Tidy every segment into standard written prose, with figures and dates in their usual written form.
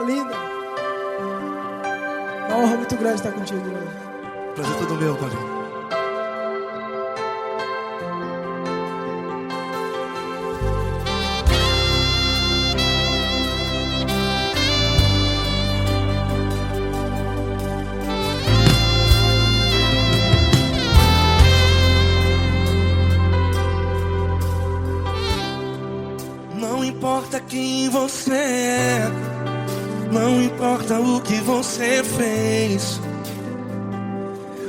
linda. Uma honra muito grande estar contigo hoje. Prazer todo meu, Paulinho. Não importa quem você é, não importa o que você fez,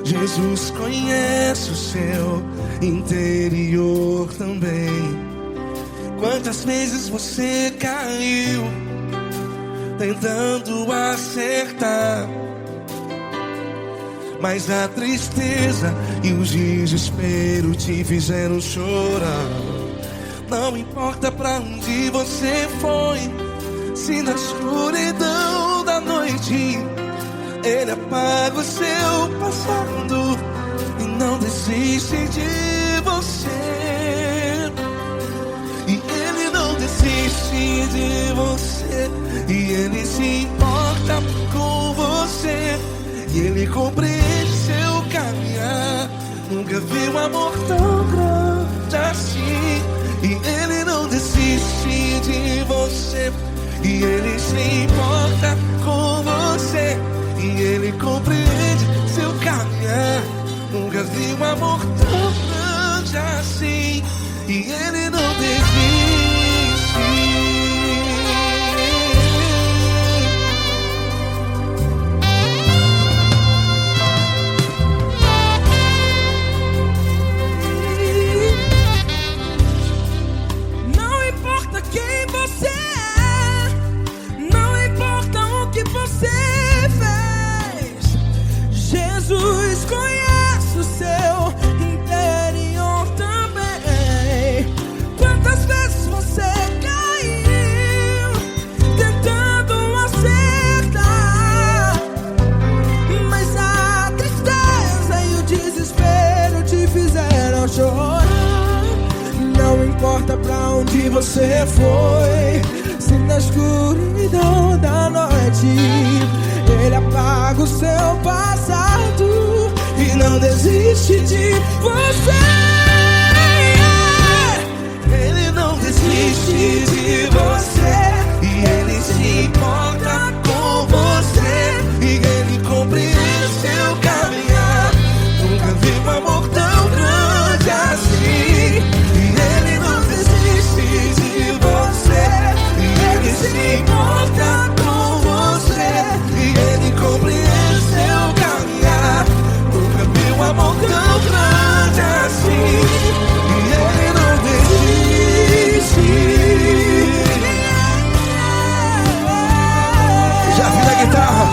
Jesus conhece o seu interior também. Quantas vezes você caiu tentando acertar, mas a tristeza e o desespero te fizeram chorar. Não importa pra onde você foi, se na escuridão da noite Ele apaga o seu passado e não desiste de você. E Ele não desiste de você, e Ele se importa com você, e Ele compreende seu caminhar. Nunca vi um amor tão grande assim. E Ele não desiste de você, e Ele se importa com você, e Ele compreende seu caminhar. Nunca vi um amor tão grande assim. E Ele não desiste. Jesus conhece o seu interior também. Quantas vezes você caiu tentando acertar, mas a tristeza e o desespero te fizeram chorar. Não importa pra onde você foi, se na escuridão da noite Ele apaga o seu passado e não desiste de você. Ele não desiste de você, e Ele se importa com você, e Ele compreende seu caminhar. Nunca vi um amor tão grande assim. E Ele não desiste de você, e Ele se importa com você, e Ele compreende seu caminhar. Nunca vi um amor tão grande assim. E Ele não desiste. Já vi na guitarra.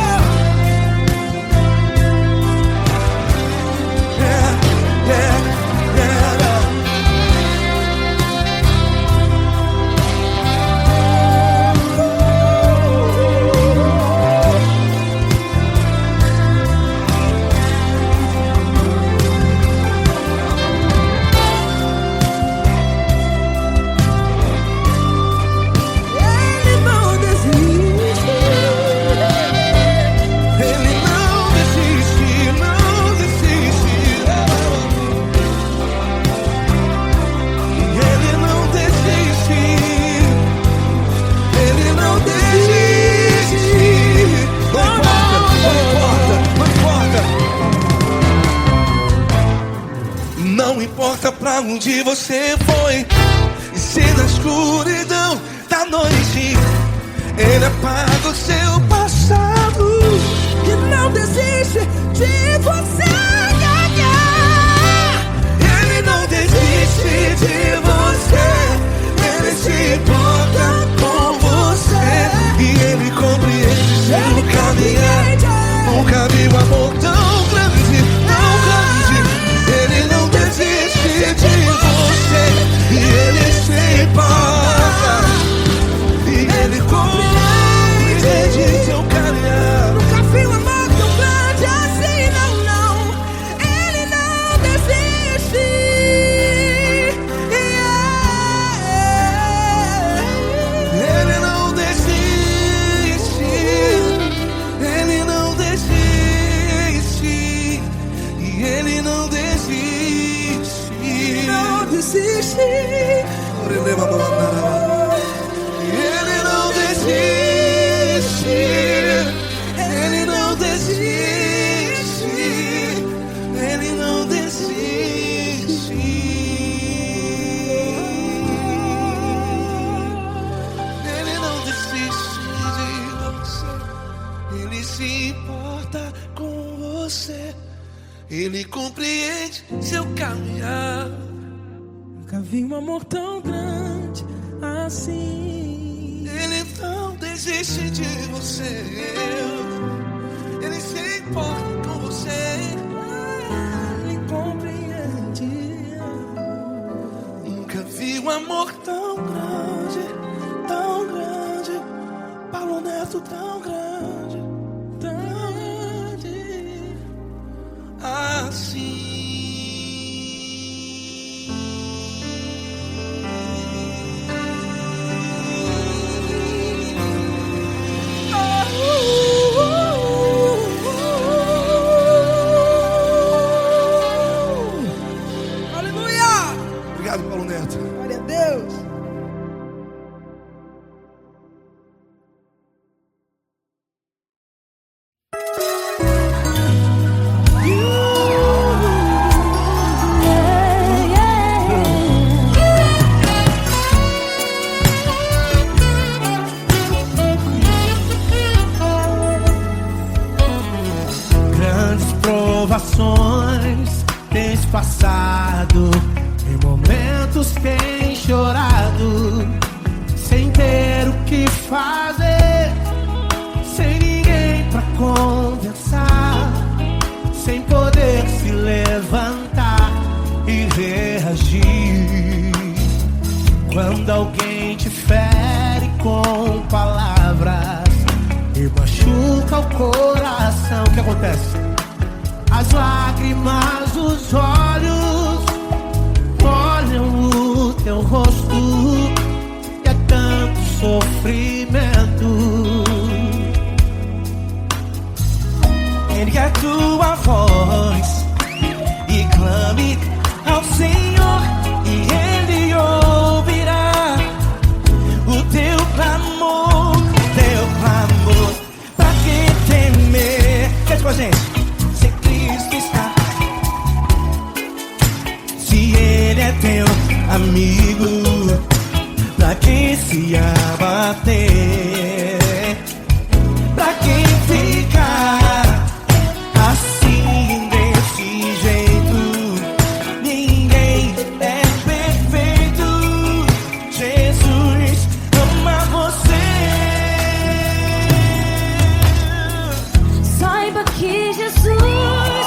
Não importa pra onde você foi, e se na escuridão da noite Ele apaga o seu passado E não desiste de você. Ele não desiste de você, Ele se importa com você, e Ele compreende seu caminhar. Nunca vi um amor tão grande, tão grande. Ele não desiste de você, e Ele se importa, e Ele compreende Ele se importa com você. Ele compreende seu caminhar. Nunca vi um amor tão grande assim. Ele não desiste de você. Ele se importa com você. Ele compreende. Nunca vi um amor tão grande, tão grande. Paulo Neto tão grande, tão grande assim. Obrigado, Paulo Neto. Glória a Deus. Grandes provações tens passado, em momentos tem chorado, sem ter o que fazer, sem ninguém pra conversar, sem poder se levantar e reagir. Quando alguém te fere com palavras e machuca o coração, o que acontece? As lágrimas dos olhos olham o teu rosto e é tanto sofrimento. Ergue a tua voz e clame ao Senhor e Ele ouvirá o teu clamor, teu clamor. Pra que temer? Cante com a gente. Se Cristo está, se Ele é teu amigo, pra que se abater? Pra que ficar assim desse jeito? Ninguém é perfeito. Jesus ama você. Saiba que Jesus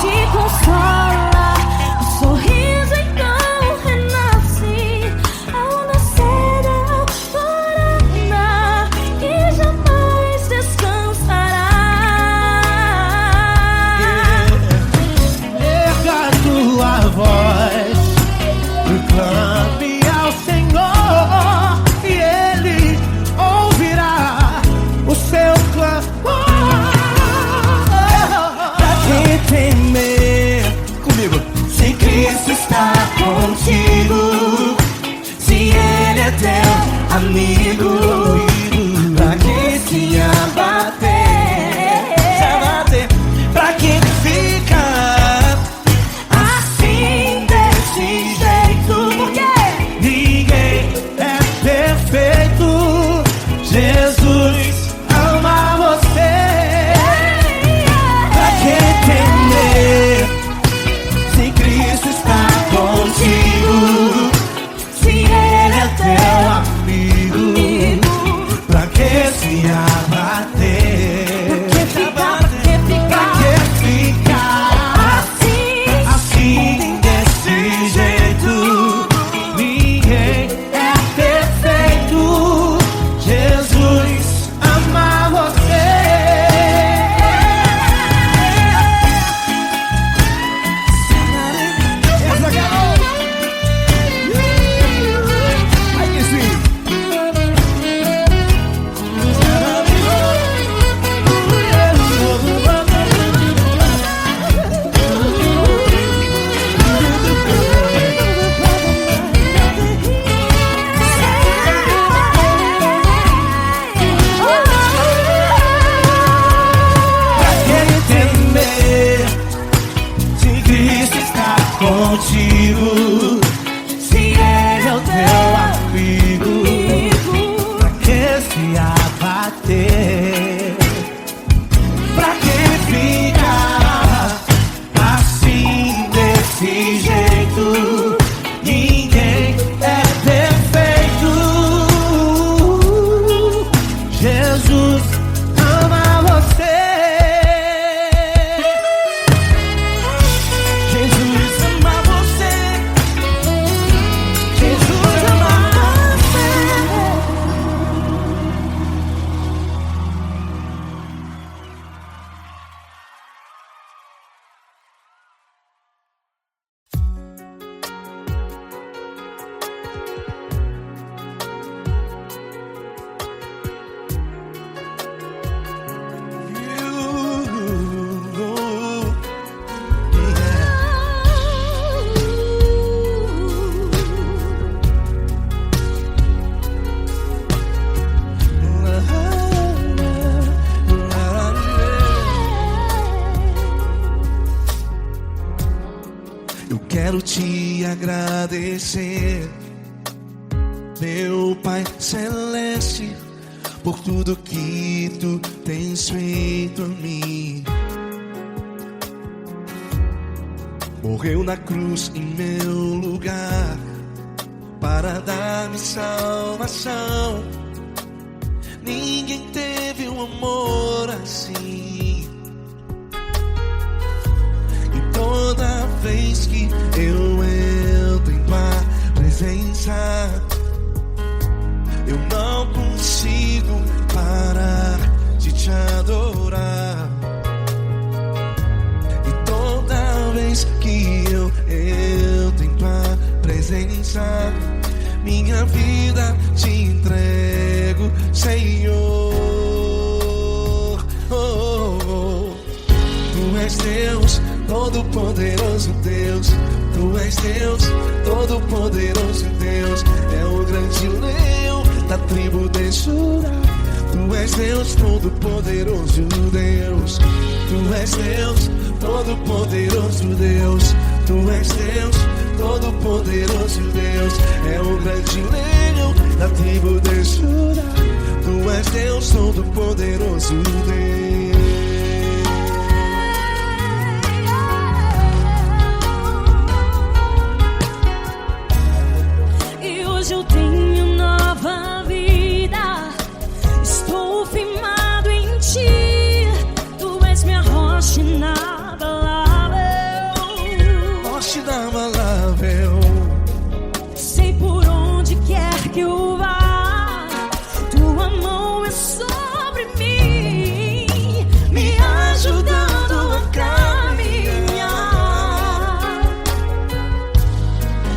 te consola, o sorriso então renasce ao nascer da aurora e jamais descansará. Erga a tua voz, clame ao Senhor e Ele ouvirá o seu clamor. Pra que temer? Comigo. Se Cristo está contigo, se Ele é teu amigo, pra que se abater? Se abater? Pra que ficar assim desse jeito? Porque Ninguém é perfeito. Jesus ama você. Pra que temer? Se Cristo está contigo, se Ele é teu amigo, pra que se abater? Pra que ficar assim desse jeito? Ninguém é perfeito. Jesus ama você. Aí que sim. Pra que temer? Se Cristo está contigo, se Ele é o teu amigo, pra que se abater? quero te agradecer, meu Pai Celeste, por tudo que tu tens feito a mim. Morreu na cruz em meu lugar para dar-me salvação. Ninguém teve um amor assim. E toda vez que eu entro em tua presença, eu não consigo parar de te adorar. E toda vez que eu entro em tua presença, minha vida te entrego, Senhor. Tu és Deus, Todo-Poderoso Deus. Tu és Deus, Todo-Poderoso Deus. É o grande leão da tribo de Judá. Tu és Deus, Todo-Poderoso Deus. Tu és Deus, Todo-Poderoso Deus. Tu és Deus, Todo-Poderoso Deus. É o grande leão da tribo de Judá. Tu és Deus, Todo-Poderoso Deus. E hoje eu tenho nova vida, estou firmado em ti. Tu és minha rocha inabalável, Rocha inabalável. sei por onde quer que eu vá, tua mão é sobre mim, me ajudando a caminhar.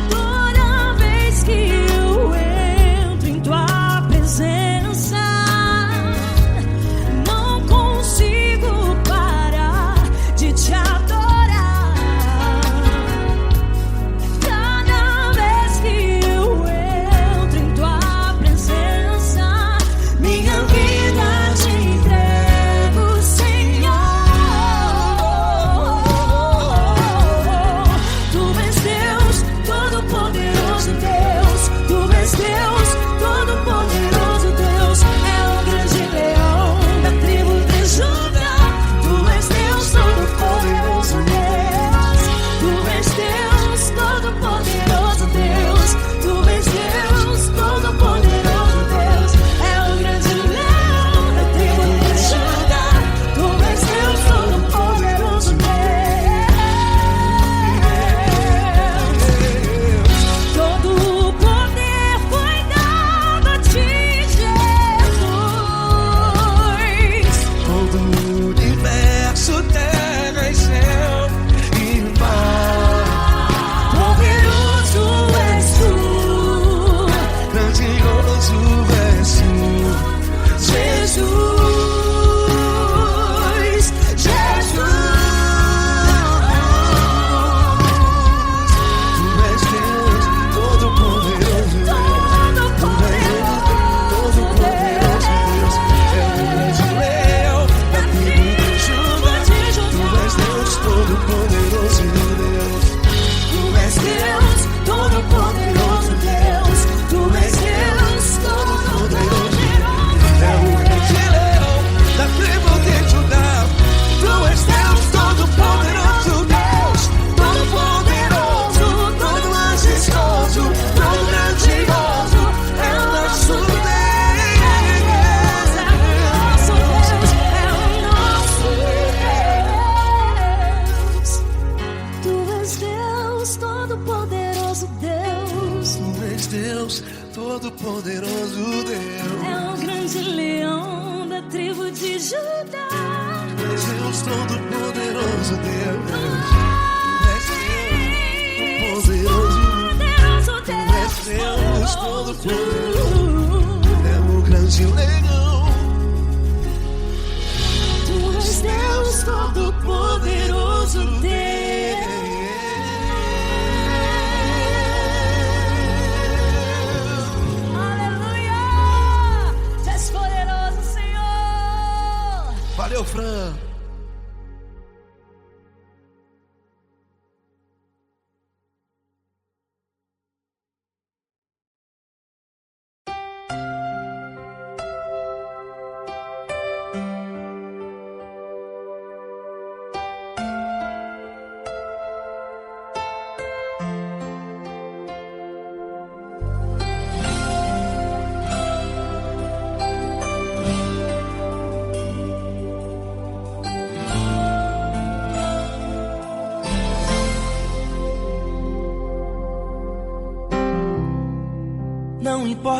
Toda vez que eu entro em tua presença, não consigo parar de te adorar. Cada vez que eu entro em tua presença, minha vida te entrego, Senhor. Tu és Deus, Todo-Poderoso Deus. Tu és Deus, Todo-Poderoso Deus. É o grande leão da tribo de Judá. Tu és Deus, Todo-Poderoso Deus. Tu és Deus, Todo-Poderoso Deus. Tu és Deus, Todo-Poderoso Deus. É o grande leão da tribo de Judá. Tu és Deus, Todo-Poderoso Deus. Todo o poder foi dado a ti, Jesus. Todo o universo, terra e céu e mar. Poderoso és tu, Grandioso és tu, Jesus. Jesus. Tu és Deus, Todo-Poderoso Deus. Tu és Deus, Todo-Poderoso Deus. É o grande leão da tribo de Judá. Tu és Deus, Todo-Poderoso Deus. Tu és Deus, Todo-Poderoso Deus. Tu és Deus, Todo-Poderoso É o grande leão da tribo de Judá. Tu és Deus, Todo-Poderoso Deus. Todo-Poderoso, todo majestoso, todo grandioso. É o nosso Deus. Nosso Deus é o nosso Deus. Tu és Deus, Todo-Poderoso Deus. Tu és Deus, Todo-Poderoso Deus. É o grande leão da tribo de Judá. Tu és Deus, Todo-Poderoso Deus. Tu és Deus, Todo-Poderoso. Poderoso Tu és Deus, Todo-Poderoso. É o grande leão. Tu és Deus, Todo-Poderoso Deus. Aleluia! Tu és poderoso, Senhor. Valeu, Fran.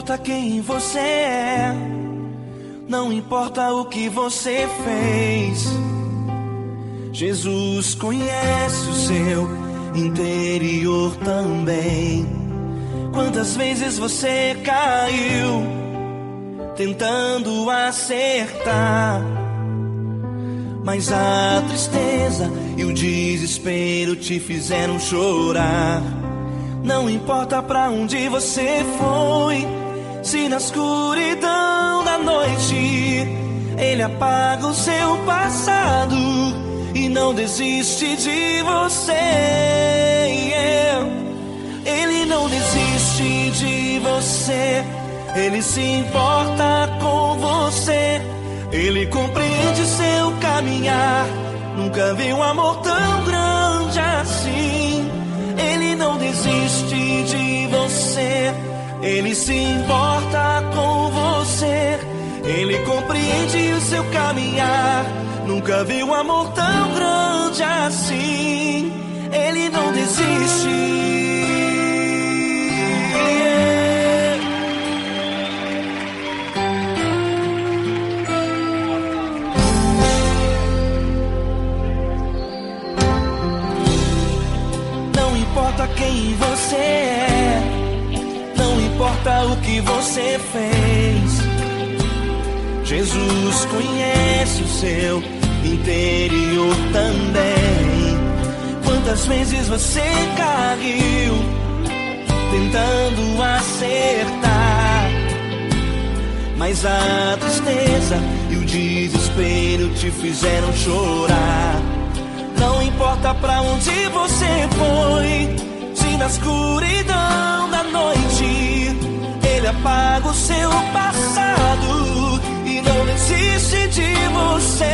importa quem você é, não importa o que você fez, Jesus conhece o seu interior também. Quantas vezes você caiu tentando acertar, mas a tristeza e o desespero te fizeram chorar. Não importa pra onde você foi, se na escuridão da noite Ele apaga o seu passado e não desiste de você. Ele não desiste de você, Ele se importa com você, Ele compreende seu caminhar. Nunca vi um amor tão grande assim. Ele não desiste de você, Ele se importa com você, Ele compreende o seu caminhar. Nunca vi um amor tão grande assim. Ele não desiste. Não importa quem você é, não importa o que você fez, Jesus conhece o seu interior também. Quantas vezes você caiu tentando acertar, mas a tristeza e o desespero te fizeram chorar. Não importa pra onde você foi, se na escuridão da noite Ele apaga o seu passado e não desiste de você.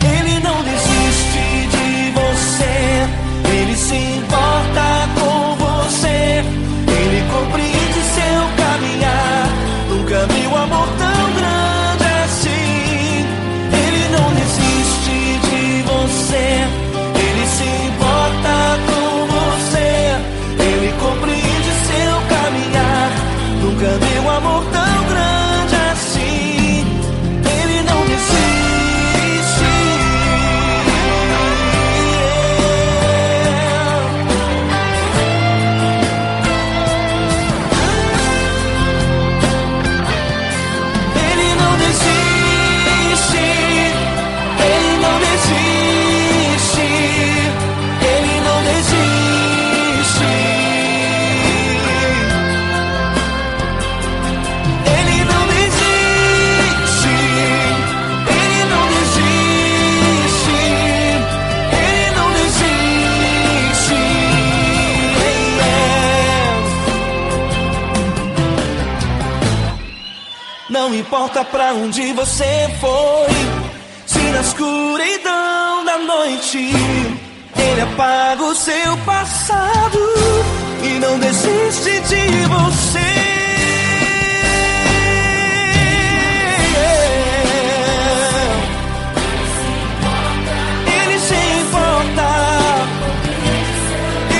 Ele não desiste de você, Ele se importa com você, Ele compreende seu caminhar. Nunca vi um amor tão grande assim. Ele não desiste de você, Ele se importa com você, Ele compreende seu caminhar. Nunca vi um amor tão grande assim. Ele não desiste. Ele não desiste. Ele não desiste. Ele não desiste. Ele não desiste. Ele não desiste. Ele não desiste. Não importa pra onde você foi, se na escuridão da noite Ele apaga o seu passado e não desiste de você. Ele se importa,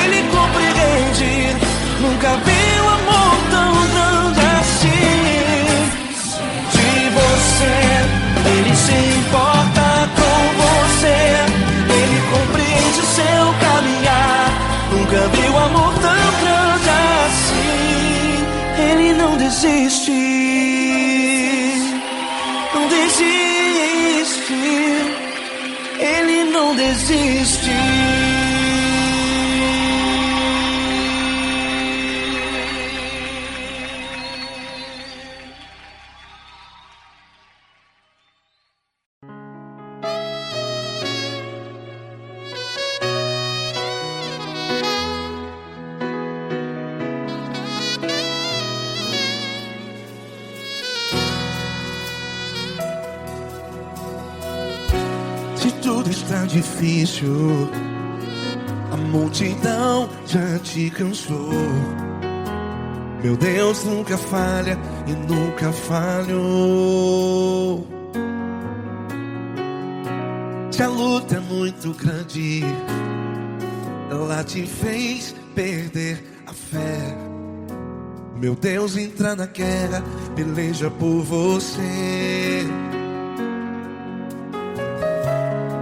Ele compreende. Nunca vi um amor tão grande assim. De você, Ele se importa com você, Ele compreende o seu caminhar. Nunca vi um amor tão grande assim. Ele não desiste, não desiste. Ele não desiste. Se tudo está difícil, a multidão já te cansou. Meu Deus nunca falha e nunca falhou. Se a luta é muito grande, ela te fez perder a fé. Meu Deus entra na guerra, peleja por você.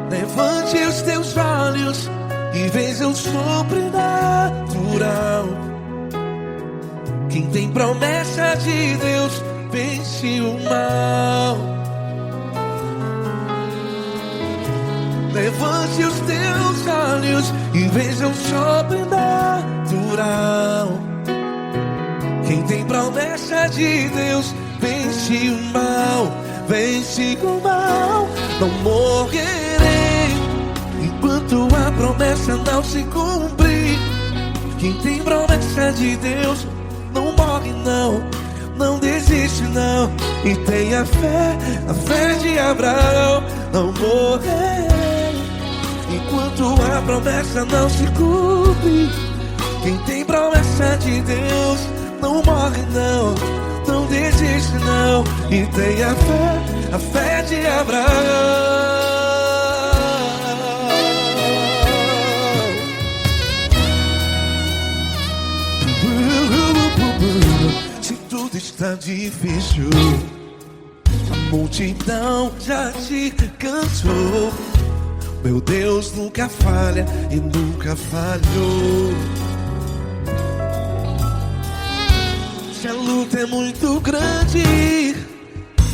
Levante os teus olhos e veja o sobrenatural. Quem tem promessa de Deus vence o mal. Levante os teus olhos e veja o sobrenatural. Quem tem promessa de Deus vence o mal, vence o mal. Não morrerei enquanto a promessa não se cumprir. Quem tem promessa de Deus não morre não, não desiste não. E tenha fé, a fé de Abraão. Não morrerei enquanto a promessa não se cumpre. Quem tem promessa de Deus não morre não, não desiste não. E tenha fé, a fé de Abraão. Se tudo está difícil, a multidão já te cansou. Meu Deus nunca falha e nunca falhou. Se a luta é muito grande,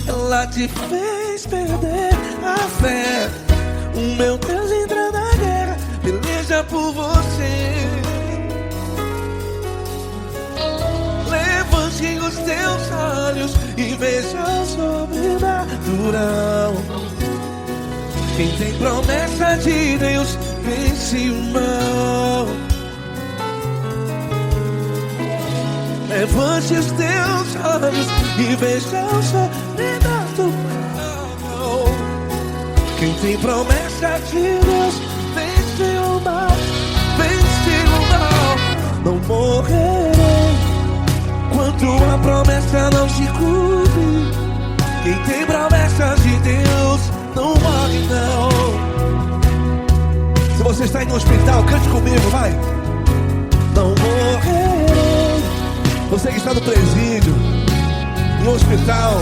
ela te fez perder a fé. O meu Deus entra na guerra, peleja por você. Levante os teus olhos e veja o sobrenatural. Quem tem promessa de Deus vence o mal. Levante os teus olhos e veja o sobrenatural. Quem tem promessa de Deus vence o mal, vence o mal. Não morrerei enquanto a promessa não se cumpre. Quem tem promessa de Deus não morre não. Se você está em um hospital, cante comigo, vai. Não morrerei. Você que está no presídio, em um hospital,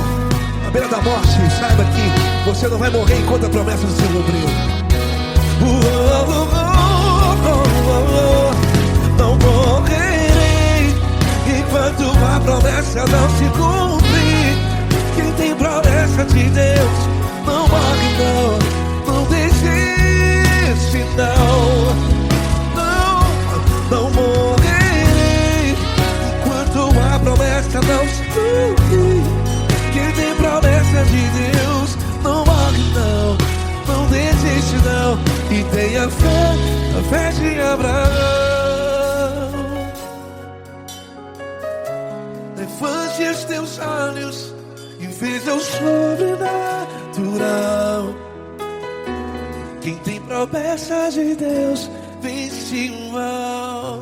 à beira da morte, saiba que você não vai morrer enquanto a promessa não se cumpriu. Não morrerei enquanto a promessa não se cumprir. Quem tem promessa de Deus não morre não, não desiste não. Não morrerei enquanto a promessa não se cumprir. Quem tem promessa de Deus não morre não, não desiste não. E tenha fé, a fé de Abraão. Levante os teus olhos e veja o sobrenatural. Quem tem promessa de Deus vence o mal,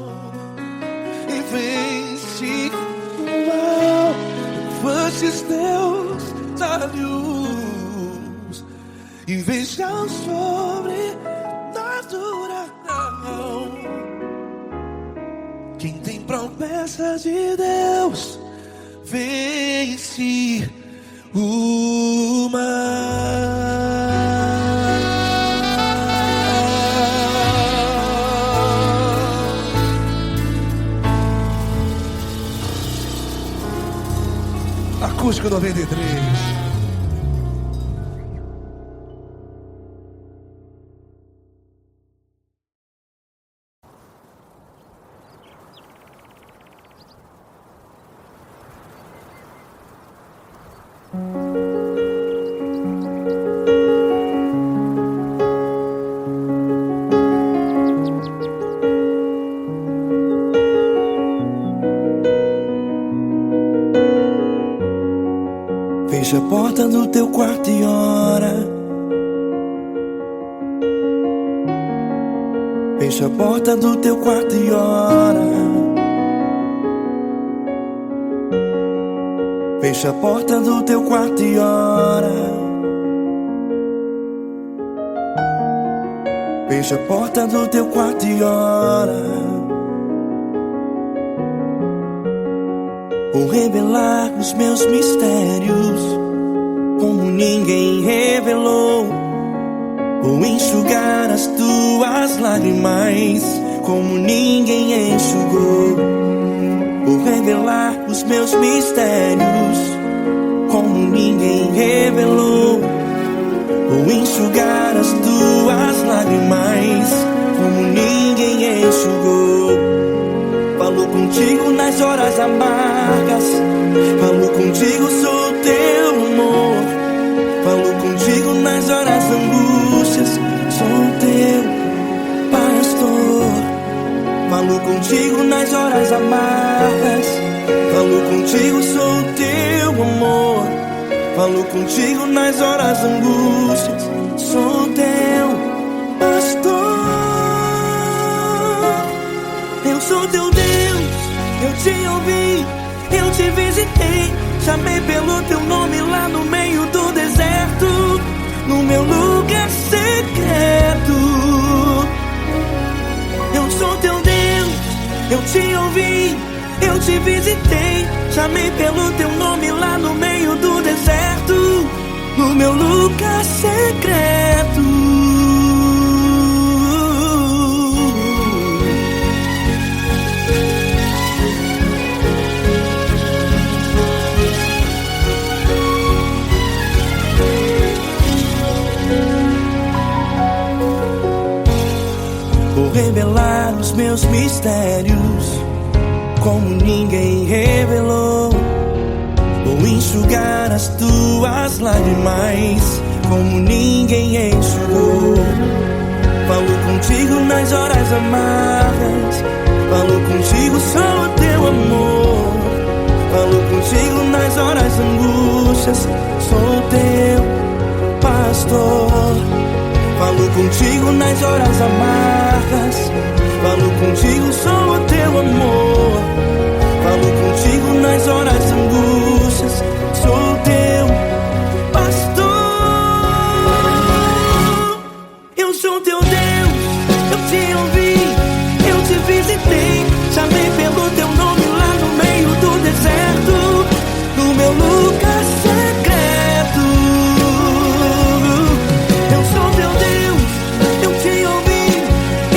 e vence o mal. Levante os teus olhos e veja o sobrenatural. Quem tem promessa de Deus vence o mal. Acústico 93. Fecha a porta do teu quarto e ora. Fecha a porta do teu quarto e ora. Fecha a porta do teu quarto e ora. Fecha a porta do teu quarto e ora. Vou revelar os meus mistérios como ninguém revelou. Vou enxugar as tuas lágrimas como ninguém enxugou. Vou revelar os meus mistérios como ninguém revelou. Vou enxugar as tuas lágrimas como ninguém enxugou. Falo contigo nas horas amargas, falo contigo, sou teu amor. Falo contigo nas horas angústias, sou teu pastor. Falo contigo nas horas amargas, falo contigo, sou teu amor. Falo contigo nas horas angústias, sou teu pastor. Eu sou teu Deus, eu te ouvi, eu te visitei. Chamei pelo teu nome lá no meio do deserto, no meu lugar secreto. Eu sou teu Deus, eu te ouvi, eu te visitei. Chamei pelo teu nome lá no meio do deserto, no meu lugar secreto. Vou revelar os meus mistérios como ninguém revelou. Vou enxugar as tuas lágrimas como ninguém enxugou. Falo contigo nas horas amargas, falo contigo, sou teu amor. Falo contigo nas horas angústias, sou teu pastor. Falo contigo nas horas amargas, falo contigo, sou teu amor. Falo contigo nas horas angústias, sou teu pastor. Eu sou teu Deus, eu te ouvi, eu te visitei. Chamei pelo teu nome lá no meio do deserto, no meu lugar secreto. Eu sou teu Deus, eu te ouvi,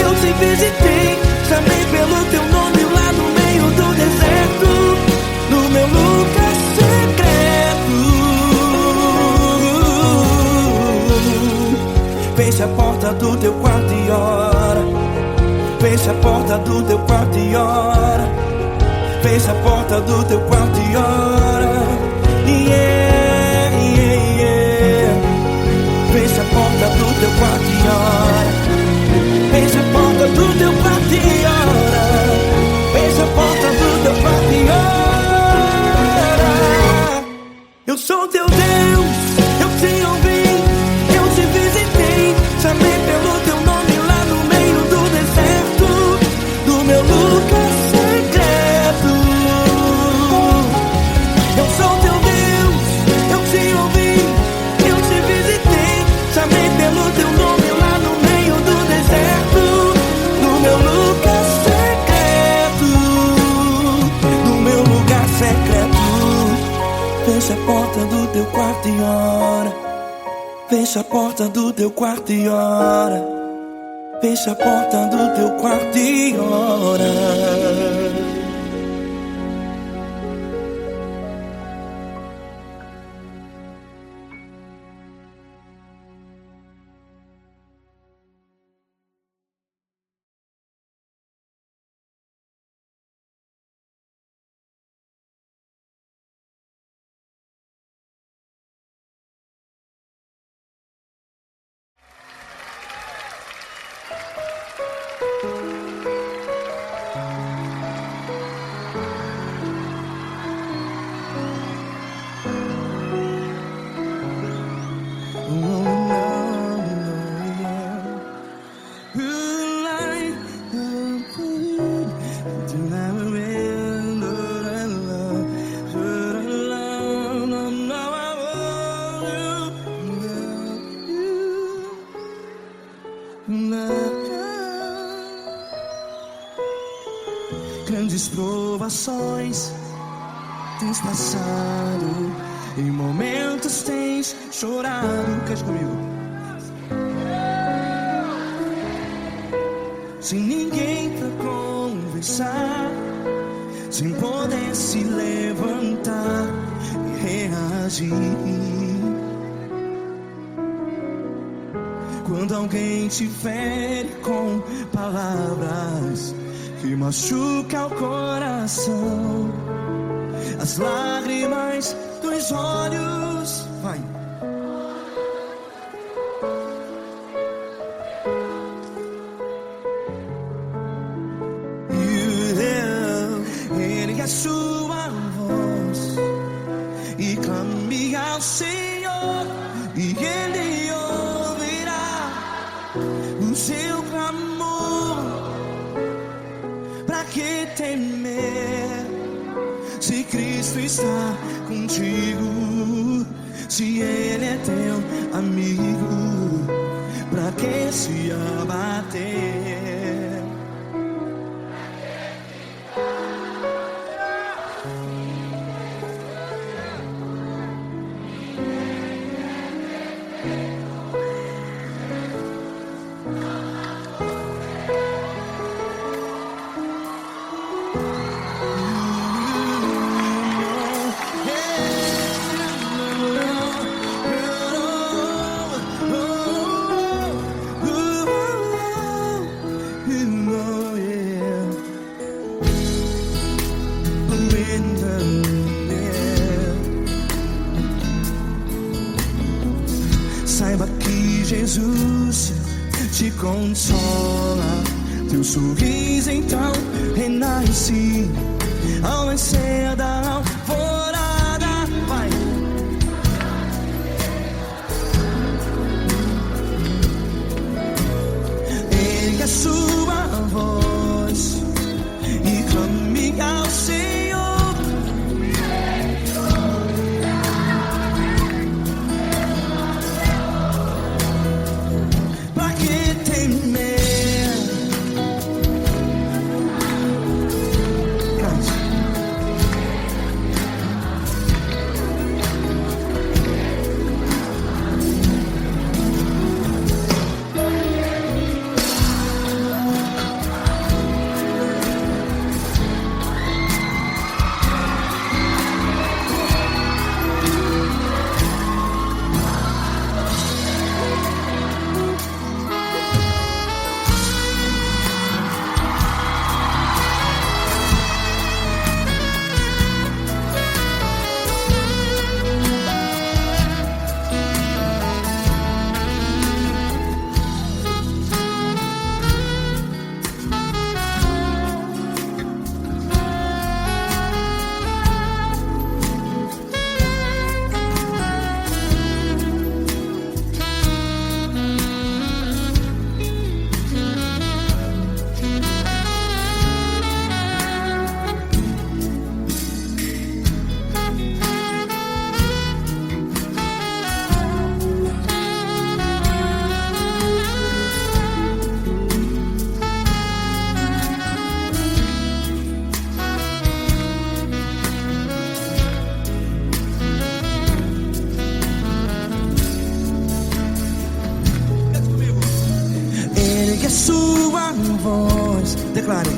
eu te visitei. Chamei pelo teu nome lá no meio do deserto, no meu lugar secreto. Fecha a porta do teu quarto e ora. Fecha a porta do teu quarto e ora. Fecha a porta do teu quarto e ora. Yeah, yeah, yeah. Fecha a porta do teu quarto e ora. Fecha a porta do teu quarto e ora. Fecha a porta do teu quarto e ora. Eu sou teu Deus, eu te ouvi, eu te visitei. Chamei pelo teu nome lá no meio do deserto, do meu lugar secreto. Eu sou teu Deus, eu te ouvi, eu te visitei. Chamei pelo teu nome lá no meio do deserto, no meu lugar secreto, no meu lugar secreto. Fecha a porta do teu quarto e ora. Fecha a porta do teu quarto e ora. Fecha a porta do teu quarto e ora. Grandes provações tens passado, em momentos tens chorado. Cante comigo. Sem ninguém pra conversar, sem poder se levantar e reagir. Quando alguém te fere com palavras que machuca o coração, as lágrimas dos olhos, vai. Ergue a sua voz e clame ao Senhor, e Ele ouvirá o seu clamor. Pra que temer, se Cristo está contigo? Se Ele é teu amigo, pra que se abater? Saiba que Jesus te consola, teu sorriso então renasce ao nascer da alvorada. Vai. Ergue a sua voz e clame ao Senhor. Sua voz, declare.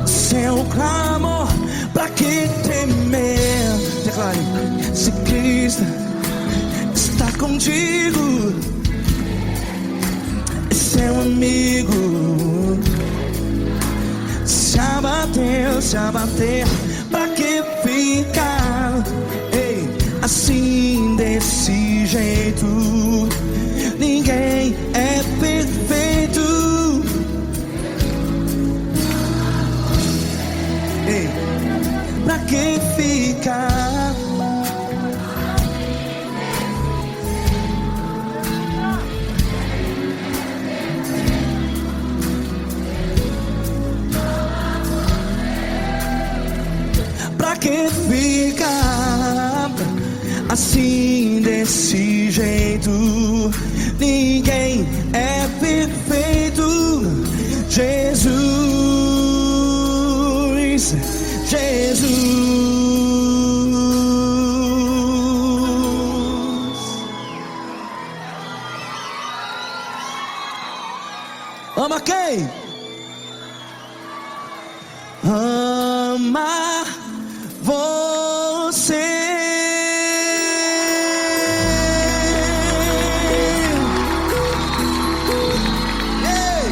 Seu clamor, pra que temer? Declare. Se Cristo está contigo, é seu amigo. Se abater, pra que ficar, ei, assim desse jeito? Ninguém é perfeito. Ei, pra que ficar? Pra que ficar assim desse jeito? ninguém é perfeito. Jesus, Jesus. Ama quem? Ama você. Ei!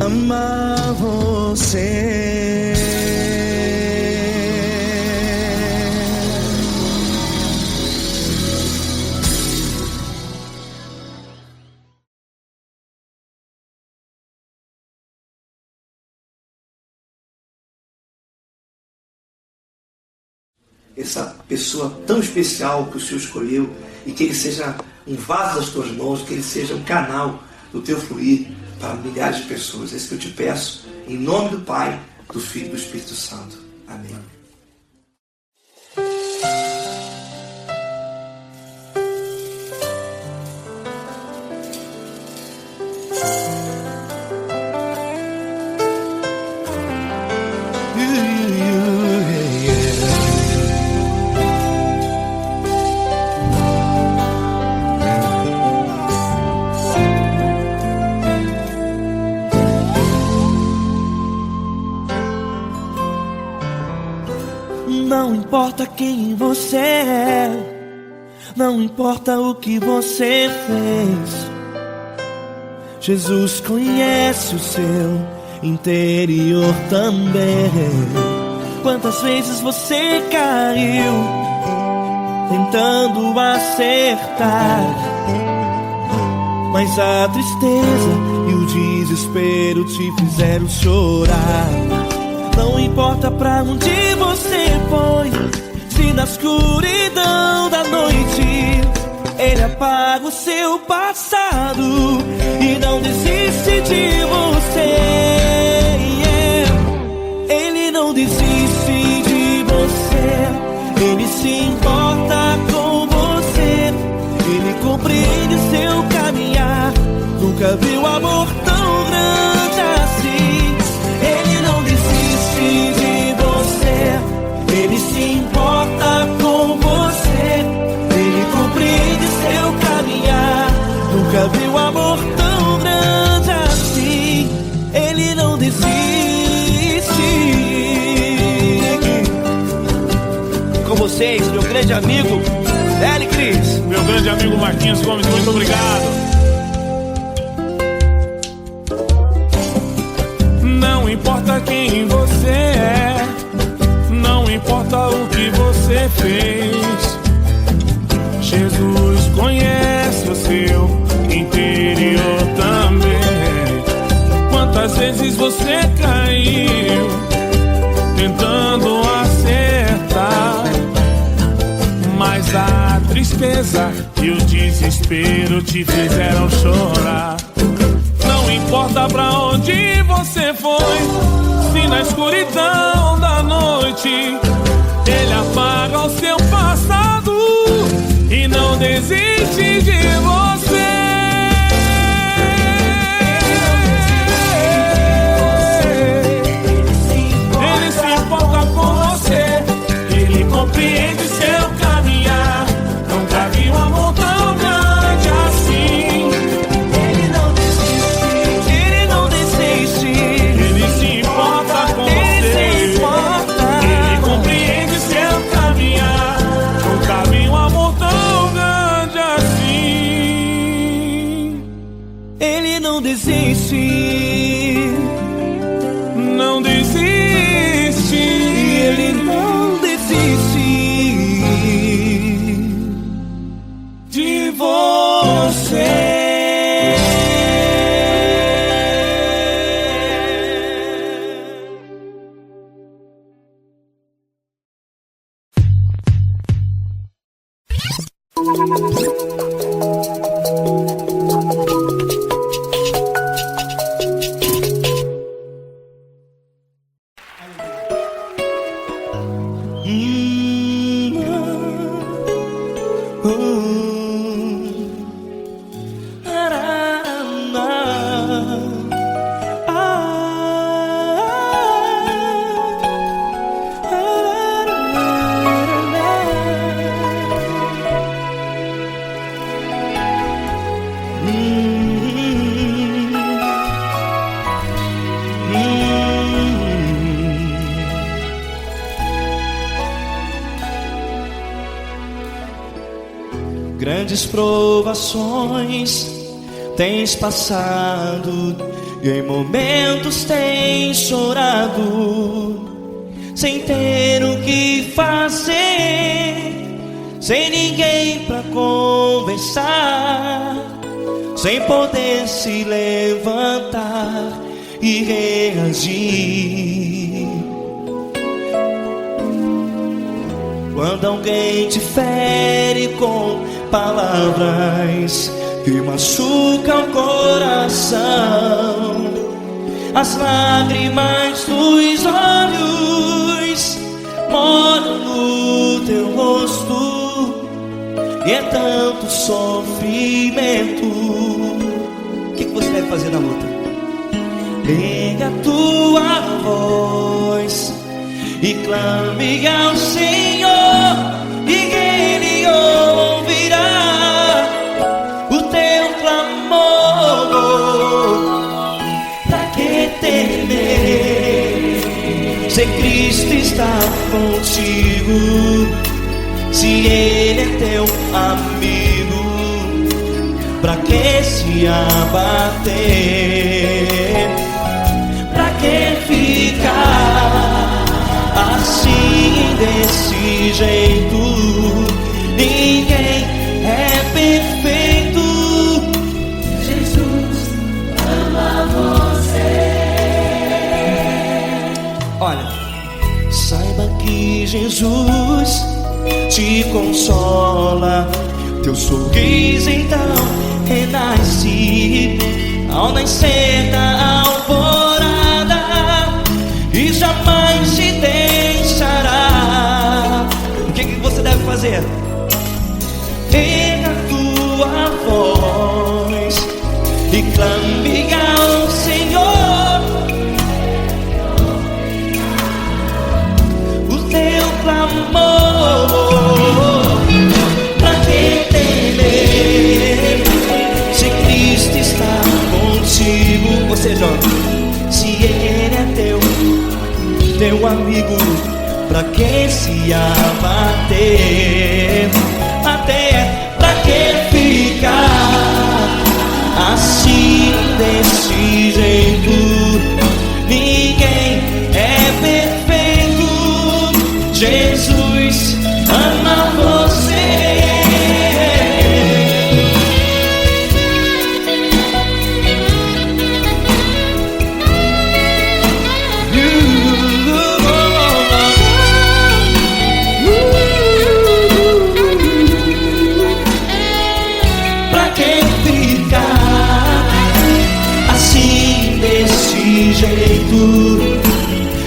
Amar você. Essa pessoa tão especial que o Senhor escolheu, e que ele seja um vaso das tuas mãos, que ele seja um canal do teu fluir para milhares de pessoas. É isso que eu te peço, em nome do Pai, do Filho e do Espírito Santo. Amém. Não importa quem você é, não importa o que você fez, Jesus conhece o seu interior também. Quantas vezes você caiu tentando acertar, mas a tristeza e o desespero te fizeram chorar. Não importa pra onde você foi, se na escuridão da noite Ele apaga o seu passado e não desiste de você. Ele não desiste de você, Ele se importa com você, Ele compreende seu caminhar. Nunca viu amor tão grande assim. Ele não desiste de você, Ele se importa com você, Ele compreende seu caminhar. Nunca viu amor tão grande assim. Ele não desiste. Com vocês, meu grande amigo L. Cris. Meu grande amigo Marquinhos Gomes, muito obrigado. Não importa quem você é, não importa o que você fez, Jesus conhece o seu interior também. Quantas vezes você caiu tentando acertar, mas a tristeza e o desespero te fizeram chorar. Não importa pra onde você foi, se na escuridão da noite Ele apaga o seu passado e não desiste de você. Ele se importa com você, Ele compreende seu caminhar. Nunca vi um amor tão grande assim. Não desiste, não desiste, Ele não desiste de você. Grandes provações tens passado, e em momentos tens chorado, sem ter o que fazer, sem ninguém pra conversar, sem poder se levantar e reagir. Quando alguém te fere com palavras que machucam o coração, as lágrimas dos olhos moram no teu rosto, e é tanto sofrimento. O que você deve fazer na luta? Erga a tua voz e clame ao Senhor, e Ele ouvirá o teu clamor. Pra que temer, se Cristo está contigo, se Ele é teu amigo? Pra que se abater? Pra que ficar assim, desse jeito? Ninguém é perfeito. Jesus ama você. Olha, saiba que Jesus te consola, teu sorriso então renasce ao nascer da alvorada, e jamais te deixará. O que você deve fazer? Erga a tua voz e clame ao Senhor, o teu clamor. Pra que temer, se Cristo está contigo? Ou seja, se Ele é teu amigo, pra que se abater? Até pra que ficar assim, desse jeito? Ninguém é perfeito. Jesus ama você.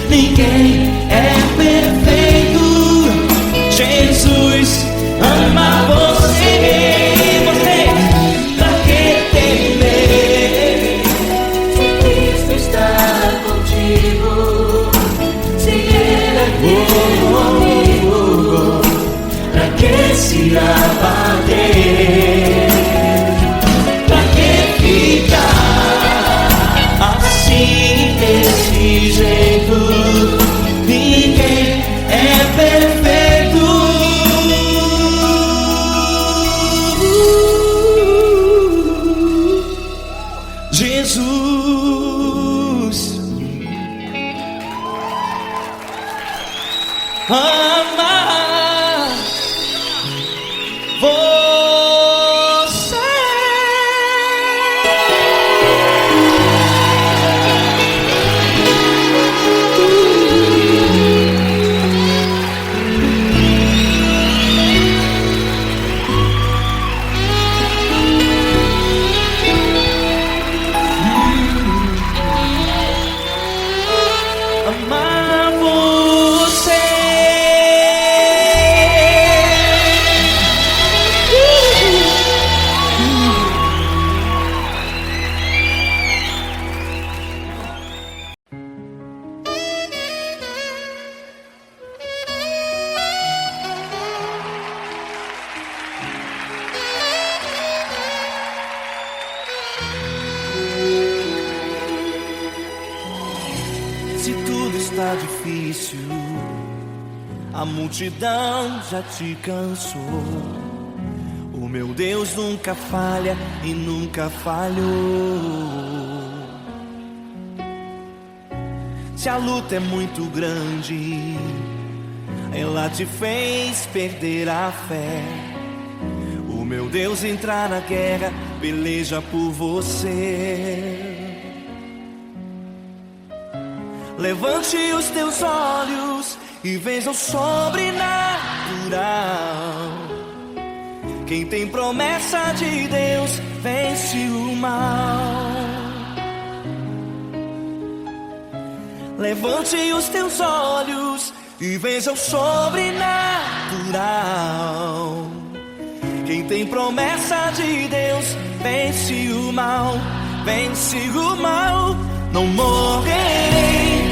Ninguém é perfeito. Jesus ama você. Pra que temer, se Cristo está contigo, se Ele é teu amigo? pra que se abater? Pra que ficar assim, desse jeito? Ninguém é perfeito. Jesus ama você. Amar você. Se tudo está difícil, a multidão já te cansou, o meu Deus nunca falha e nunca falhou. Se a luta é muito grande, ela te fez perder a fé. O meu Deus entrar na guerra, peleja por você. Levante os teus olhos e veja o sobrenatural. Quem tem promessa de Deus vence o mal. Levante os teus olhos e veja o sobrenatural. Quem tem promessa de Deus vence o mal, vence o mal. Não morrerei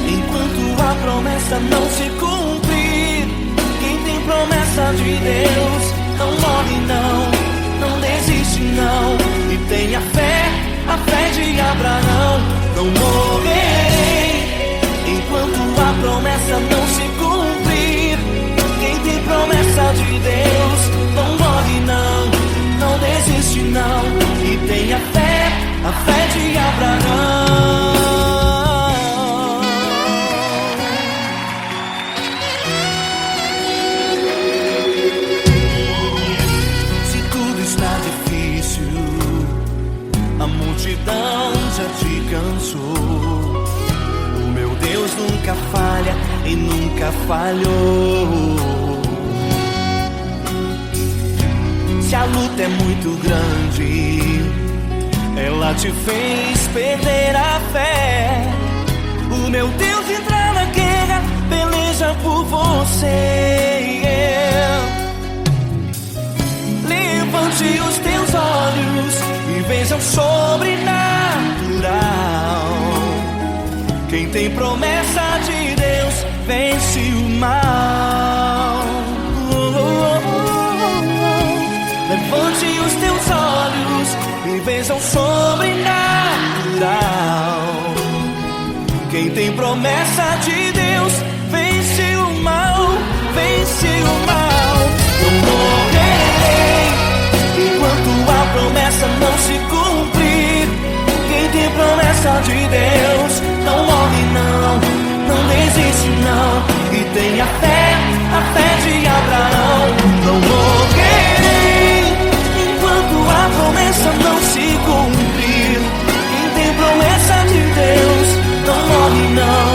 enquanto a promessa não se cumprir. Quem tem promessa de Deus não morre não, não desiste não. E tenha fé, a fé de Abraão. Não morrerei enquanto a promessa não se cumprir. Quem tem promessa de Deus não morre não, não desiste não. E tenha fé, a fé de Abraão. Se tudo está difícil, a multidão já te cansou. O meu Deus nunca falha e nunca falhou. Se a luta é muito grande, ela te fez perder a fé. O meu Deus entrar na guerra, peleja por você. Levante os teus olhos e veja o sobrenatural. Quem tem promessa de Deus vence o mal. Levante os teus olhos e veja o sobrenatural. Quem tem promessa de Deus vence o mal, vence o mal. Não morrerei enquanto a promessa não se cumprir. Quem tem promessa de Deus não morre não, não desiste não. E tenha fé, a fé de Abraão. Não morrerei enquanto a promessa não se cumprir. Quem tem promessa de Deus não morre não,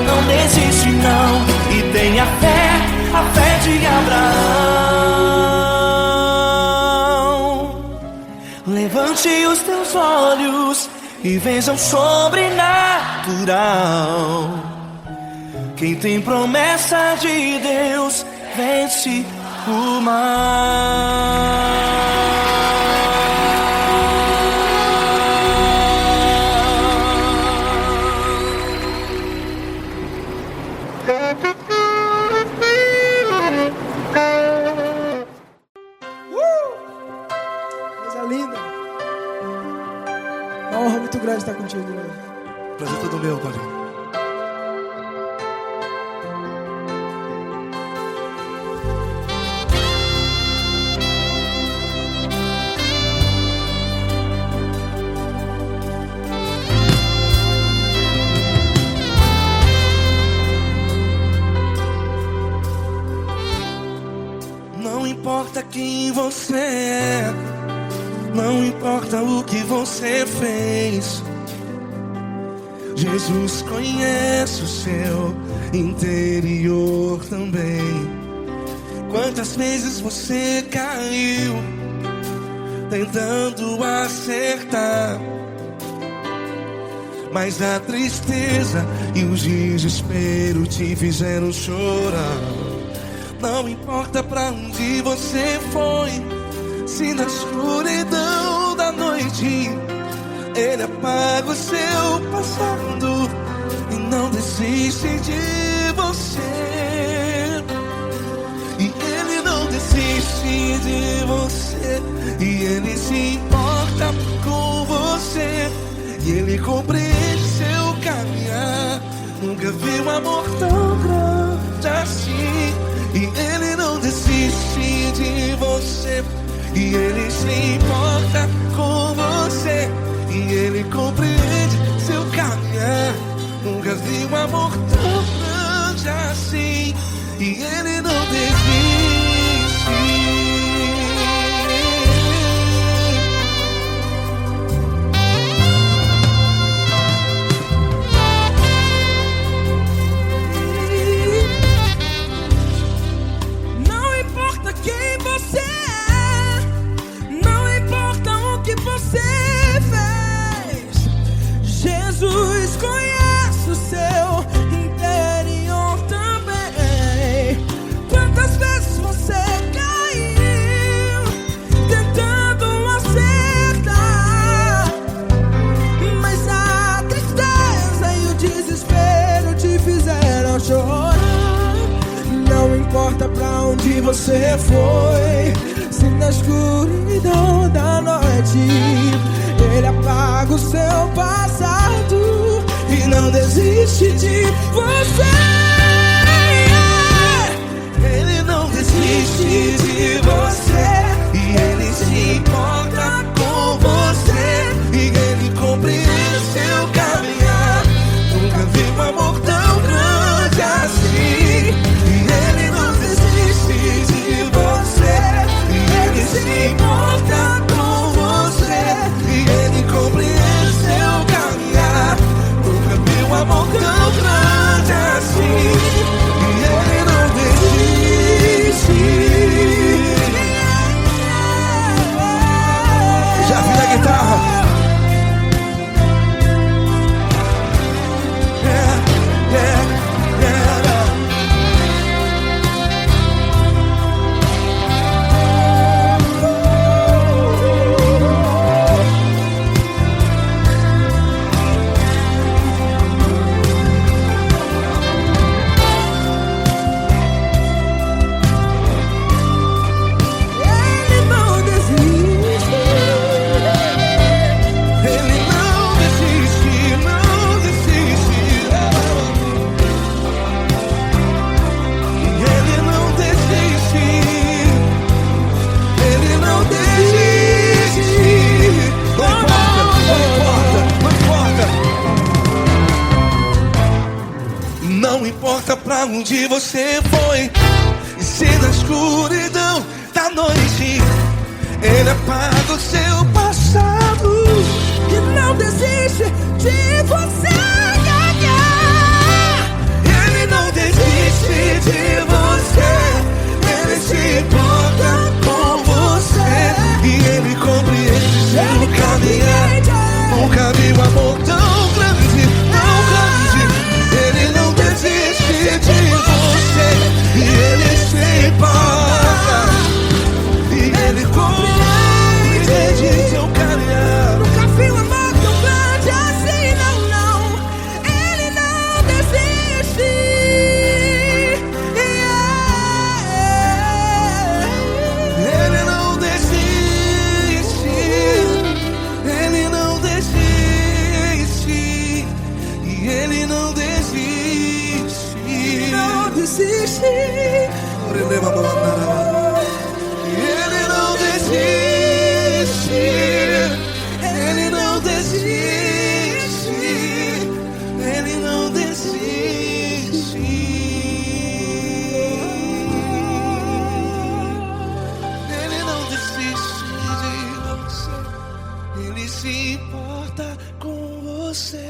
não desiste não. E tenha fé, a fé de Abraão. Levante os teus olhos e veja o sobrenatural. Quem tem promessa de Deus vence o mal. Coisa linda. Uma honra muito grande estar contigo, irmão. Prazer todo meu, Paulinho. Não importa quem você é, não importa o que você fez, Jesus conhece o seu interior também. Quantas vezes você caiu tentando acertar, mas a tristeza e o desespero te fizeram chorar. Não importa pra onde você foi, se na escuridão da noite Ele apaga o seu passado e não desiste de você. E Ele não desiste de você, e Ele se importa com você, e Ele compreende seu caminhar. Nunca vi um amor tão grande assim. E Ele não desiste de você, e Ele se importa com você, e Ele compreende seu caminhar. Nunca vi um amor tão grande assim, e Ele não desiste. Não importa quem você é, não importa o que você fez, Jesus conhece o seu interior também. Quantas vezes você caiu tentando acertar, mas a tristeza e o desespero te fizeram chorar. Não importa pra onde você foi, se na escuridão da noite Ele apaga o seu passado e não desiste de você. Ele não desiste de você, e Ele se importa com você, e Ele compreende seu caminhar. Nunca vi um amor tão grande assim, e Ele não desiste de você, e Ele se importa com você, e Ele compreende seu caminhar. Nunca vi um amor tão grande assim, e Ele não desiste. Já vi a guitarra. Ele não desiste. Ele não desiste, não desiste. Ele não desiste. Ele não desiste. Não importa, não importa, não importa. Não importa pra onde você foi, e se na escuridão da noite Ele apaga o seu passado, E não desiste de você. Ele não desiste de você, Ele se importa com você, e Ele compreende seu caminhar. Nunca vi um amor tão grande, tão grande. Ele não desiste de você, e Ele se importa, e Ele compreende seu caminhar. Nunca vi um amor tão grande assim, não, não. Ele não desiste. Ele não desiste, Ele não desiste, e Ele não desiste. Não desiste. Ele não desiste, Ele não desiste, Ele não desiste. Ele não desiste de você, Ele se importa com você,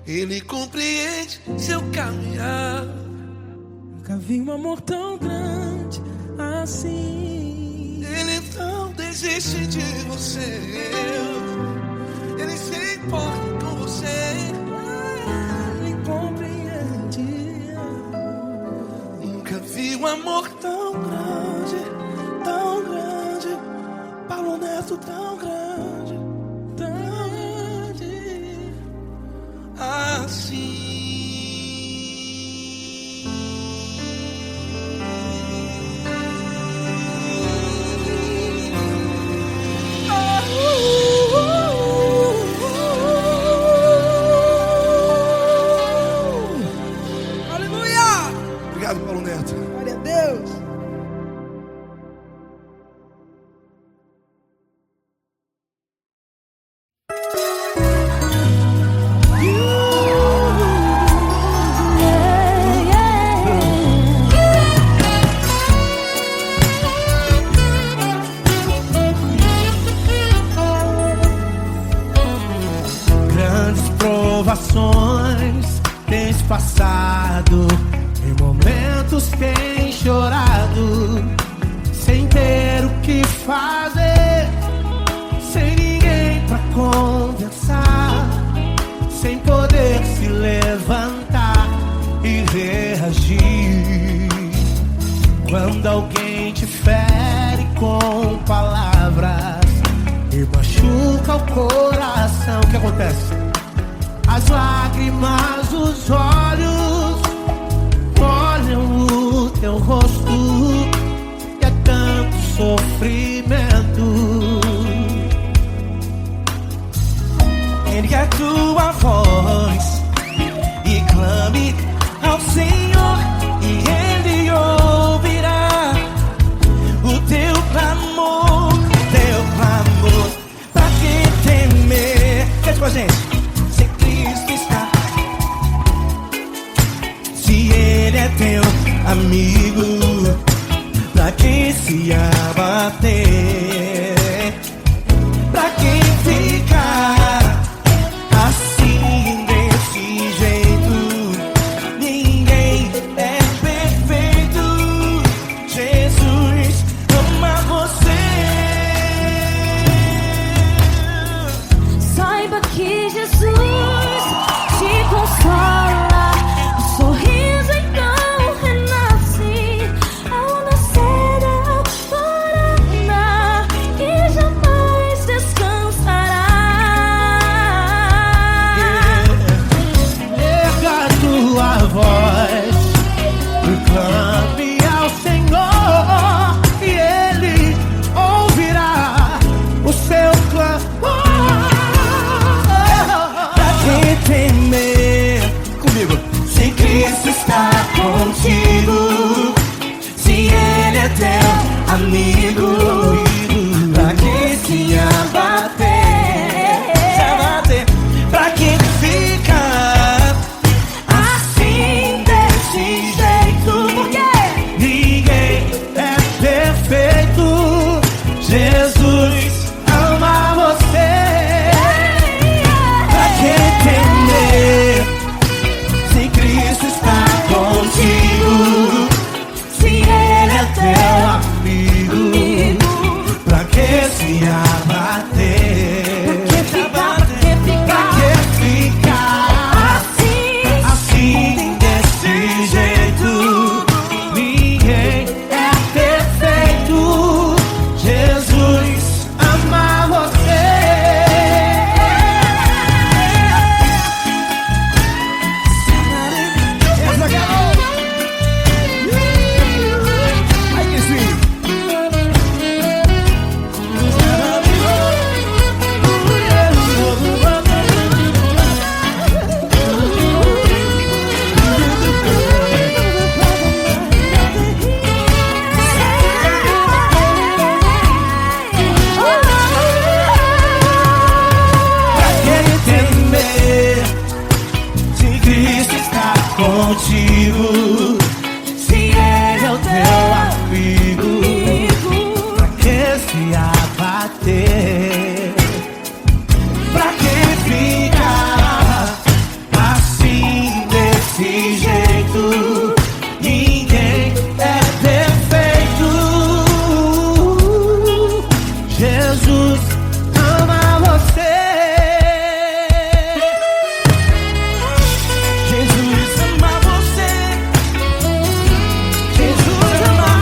Ele compreende seu caminhar. Nunca vi um amor tão grande assim. Ele não desiste de você, Ele se importa com você. Ele compreende. Nunca vi um amor tão grande, Paulo Neto tão grande, assim. provações tens passado, em momentos tens chorado, sem ter o que fazer, sem ninguém pra conversar, sem poder se levantar e reagir. Quando alguém te fere com palavras e machuca o coração, o que acontece? As lágrimas dos olhos molham o teu rosto, e é tanto sofrimento. Ergue a tua voz e clame ao Senhor, e Ele ouvirá o teu clamor, pra quem temer. Cante com a gente. Se Cristo está, se Ele é teu amigo, pra quem se abater, pra quem ficar assim desse jeito. Ninguém é perfeito, Jesus ama você. Saiba que Jesus te consola, o sorriso então renasce ao nascer da alvorada, e jamais descansará. Erga a tua voz e clame ao Senhor, e Ele ouvirá o seu clamor. Pra quem temer, comigo, se Cristo está contigo, se Ele é teu amigo, pra quem se abater, pra quem fica assim desse jeito. Porque Ninguém é perfeito, Jesus ama você. Pra quem temer, se Cristo está contigo, se Ele é teu amigo, pra que se abater, pra que ficar assim desse jeito. Ninguém é perfeito, Jesus ama você. Ai, que sweet. Pra quem temer, se Cristo está contigo, se Ele é o teu amigo, pra que se abater, pra que ficar assim desse jeito. Ninguém é perfeito, Jesus ama você. Jesus ama você. Jesus ama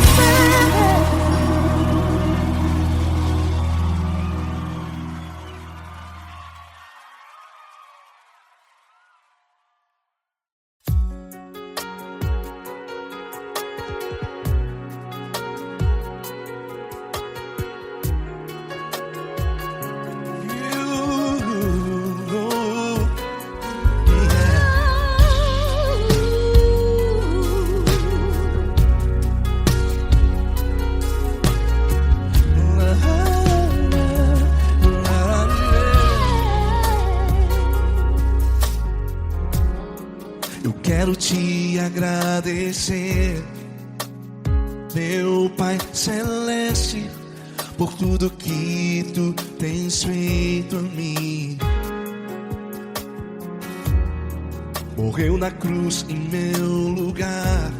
você. Eu quero te agradecer, meu Pai Celeste, por tudo que Tu tens feito em mim. morreu na cruz em meu lugar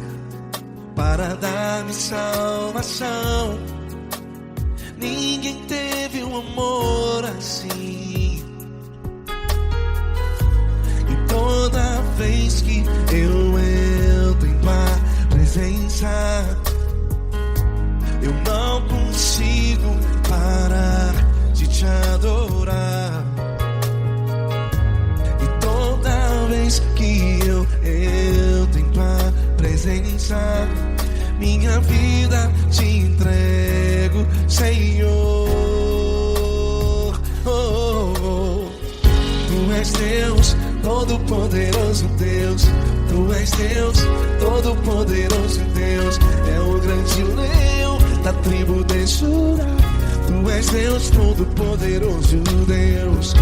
para dar-me salvação. Ninguém teve um amor assim. E toda vez que eu entro em tua presença, eu não consigo parar de te adorar. E toda vez que eu entro em tua presença, minha vida te entrego, Senhor. Tu és Deus, Todo-Poderoso Deus. Tu és Deus, Todo-Poderoso Deus. É o grande leão da tribo de Judá. Tu és Deus, Todo-Poderoso Deus.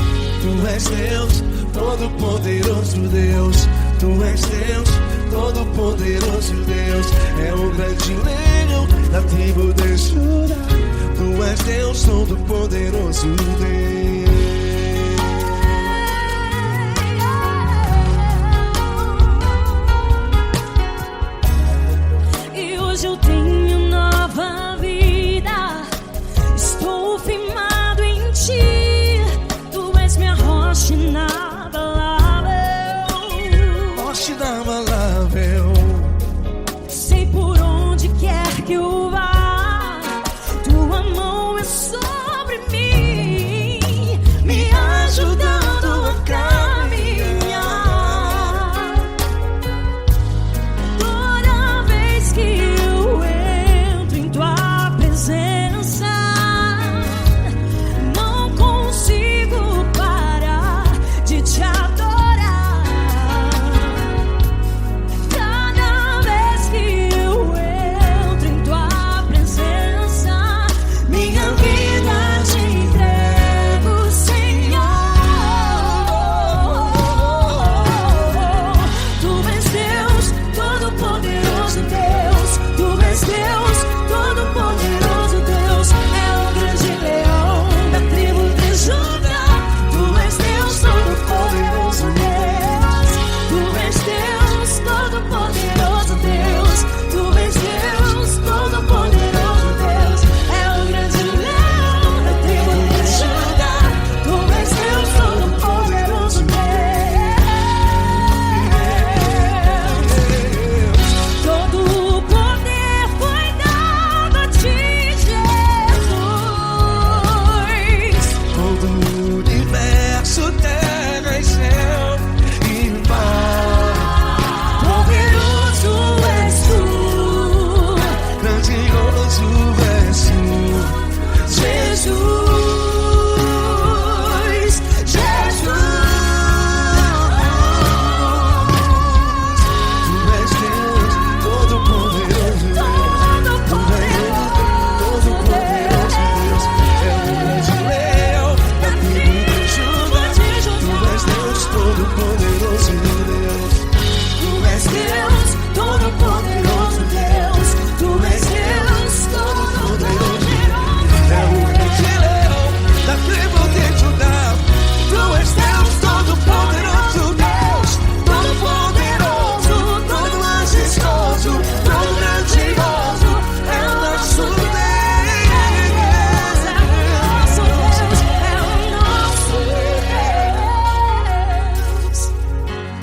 Tu és Deus, Todo-Poderoso Deus. Tu és Deus, Todo-Poderoso Deus. É o grande leão da tribo de Judá. Tu és Deus, Todo-Poderoso Deus. E hoje eu tenho nova vida. Estou firmado em ti. Tu és minha rocha inabalável. Rocha inabalável. Sei por onde quer que eu vá, tua mão é sobre mim, me ajudando a caminhar. Toda vez que eu entro em tua presença, não consigo parar de te adorar. Cada vez que eu entro em tua presença, minha vida te entrego, Senhor. Tu és Deus, Todo-Poderoso Deus. Tu és Deus, Todo-Poderoso Deus. É o grande leão da tribo de Judá. Tu és Deus, Todo-Poderoso Deus. Tu és Deus, Todo-Poderoso Deus. Tu és Deus, Todo-Poderoso Deus. É o grande leão da tribo de Judá. Tu és Deus, Todo-Poderoso Deus. Todo o poder foi dado a ti, Jesus. Todo o universo, terra e céu e mar. Poderoso és tu, Grandioso és tu, Jesus. Jesus. Tu és Deus, Todo-Poderoso Deus. Tu és Deus, Todo-Poderoso Deus. É o grande leão da tribo de Judá. Tu és Deus, Todo-Poderoso Deus. Tu és Deus, Todo-Poderoso Deus. Tu és Deus, Todo-Poderoso. É o grande leão da tribo de Judá. Tu és Deus, Todo-Poderoso Deus. Todo-Poderoso, todo majestoso, todo grandioso. É o nosso Deus.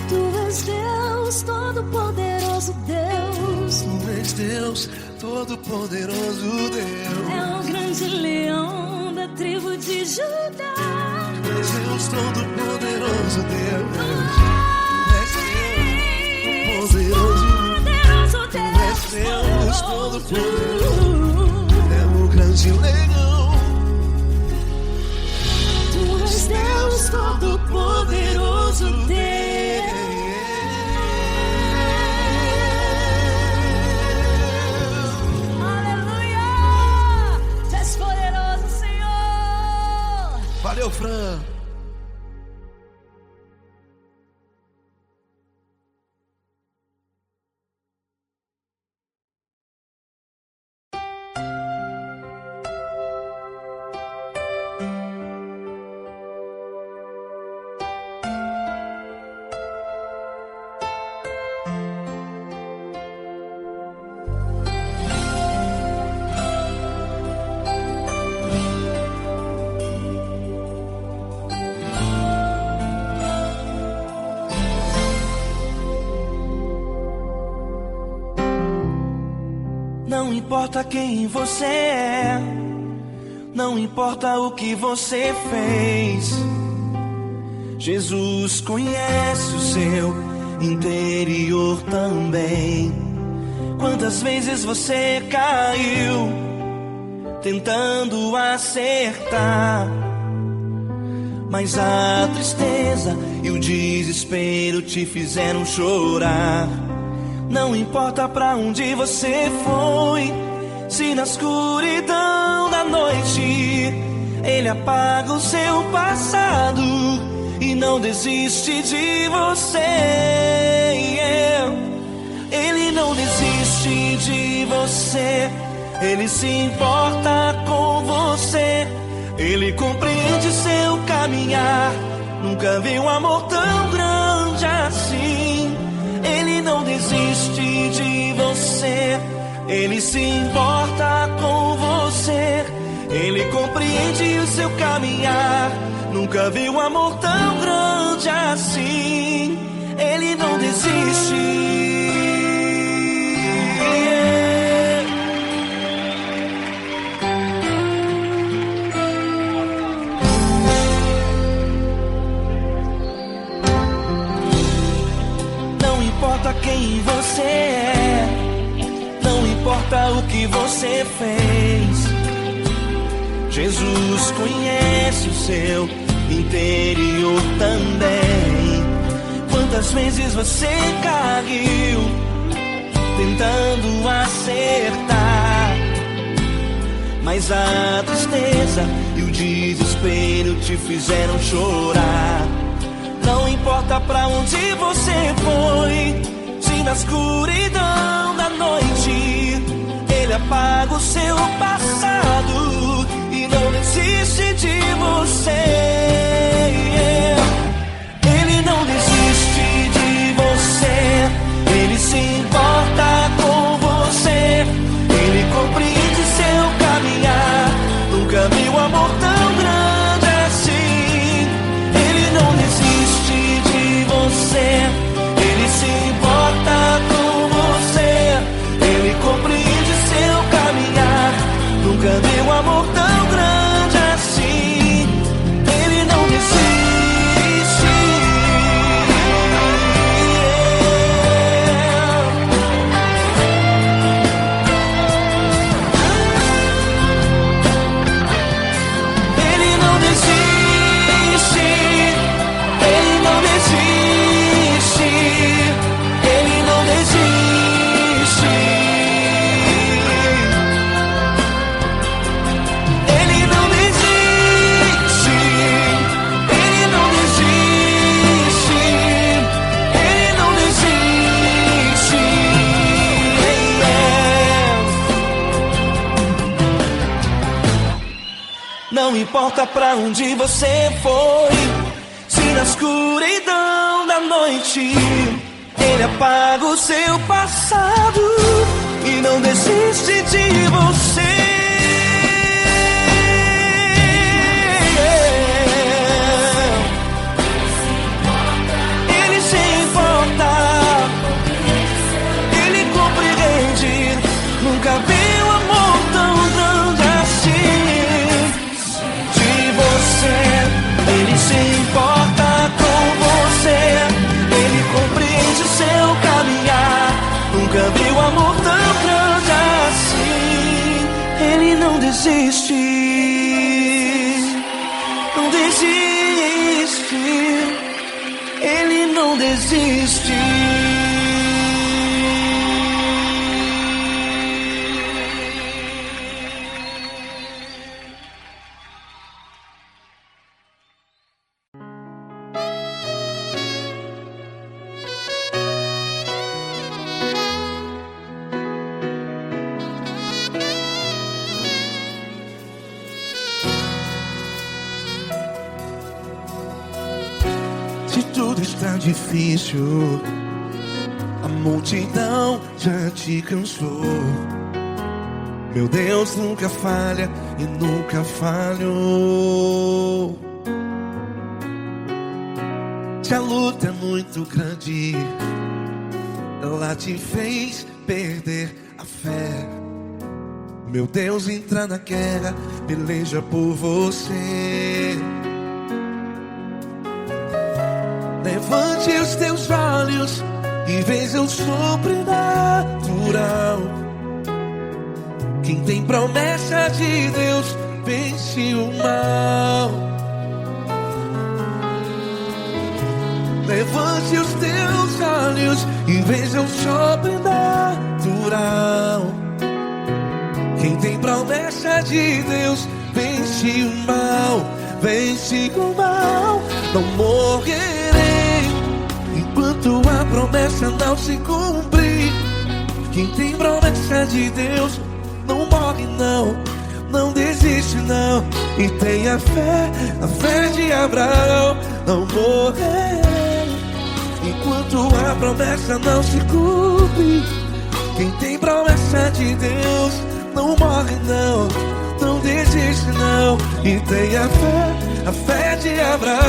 Tu és Deus, Todo-Poderoso Deus. Tu és Deus, Todo-Poderoso Deus. É o grande leão da tribo de Judá. Tu és Deus, Todo-Poderoso Deus. Tu és Deus, Todo-Poderoso. Tu és Deus, Todo-Poderoso. É o grande leão. Tu és Deus, Todo-Poderoso Deus. Aleluia! Tu és poderoso, Senhor. Valeu, Fran. importa quem você é, não importa o que você fez, Jesus conhece o seu interior também. Quantas vezes você caiu tentando acertar, mas a tristeza e o desespero te fizeram chorar. Não importa pra onde você foi, se na escuridão da noite Ele apaga o seu passado e não desiste de você. Ele não desiste de você, Ele se importa com você, Ele compreende seu caminhar. Nunca vi um amor tão grande assim. Ele não desiste de você, Ele se importa com você, Ele compreende o seu caminhar. Nunca vi um amor tão grande assim. Ele não desiste. Não importa quem você é, não importa o que você fez, Jesus conhece o seu interior também. Quantas vezes você caiu tentando acertar, mas a tristeza e o desespero te fizeram chorar. Não importa pra onde você foi, se na escuridão da noite Ele apaga o seu passado e não desiste de você. Ele não desiste de você, Ele se importa com você, Ele compreende seu caminhar. Nunca vi um amor tão grande assim. Ele não desiste de você, Ele se importa com você, Ele compreende seu caminhar. Nunca vi um amor tão grande assim. Ele não desiste. Ele não desiste. Ele não desiste. Ele não desiste. Ele não desiste. Ele não desiste. Ele não desiste. Não importa pra onde você foi, se na escuridão da noite Ele apaga o seu passado e não desiste de você. Ele se importa, Ele compreende. Nunca vi um amor tão grande assim. De você, Ele se importa com você, Ele compreende seu caminhar. Nunca vi um amor tão grande assim. Ele não desiste, não desiste. Ele não desiste. Se tudo está difícil, a multidão já te cansou. Meu Deus nunca falha e nunca falhou. Se a luta é muito grande, ela te fez perder a fé. Meu Deus entra na guerra, peleja por você. Levante os teus olhos e veja o sobrenatural. Quem tem promessa de Deus vence o mal. Levante os teus olhos e veja o sobrenatural. Quem tem promessa de Deus vence o mal, vence o mal. Não morrerei enquanto a promessa não se cumprir. Quem tem promessa de Deus não morre não, não desiste não. E tenha fé, a fé de Abraão. Não morrerei enquanto a promessa não se cumpre. Quem tem promessa de Deus não morre não, não desiste não. E tenha fé, a fé de Abraão.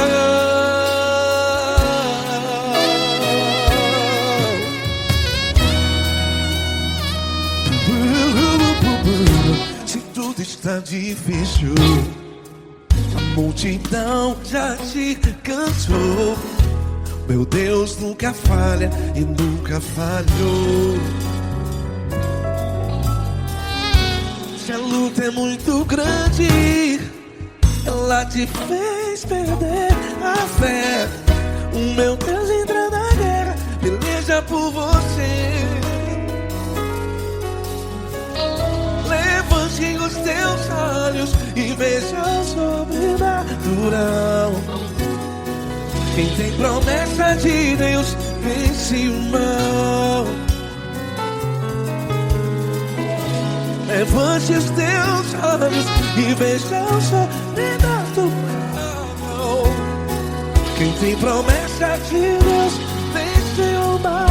Se tudo está difícil, a multidão já te cansou. Meu Deus nunca falha e nunca falhou. Se a luta é muito grande, ela te fez perder a fé. O meu Deus entra na guerra, peleja por você. Levante os teus olhos e veja o sobrenatural. Quem tem promessa de Deus vence o mal. Levante os teus olhos e veja o sobrenatural. Quem tem promessa de Deus vence o mal,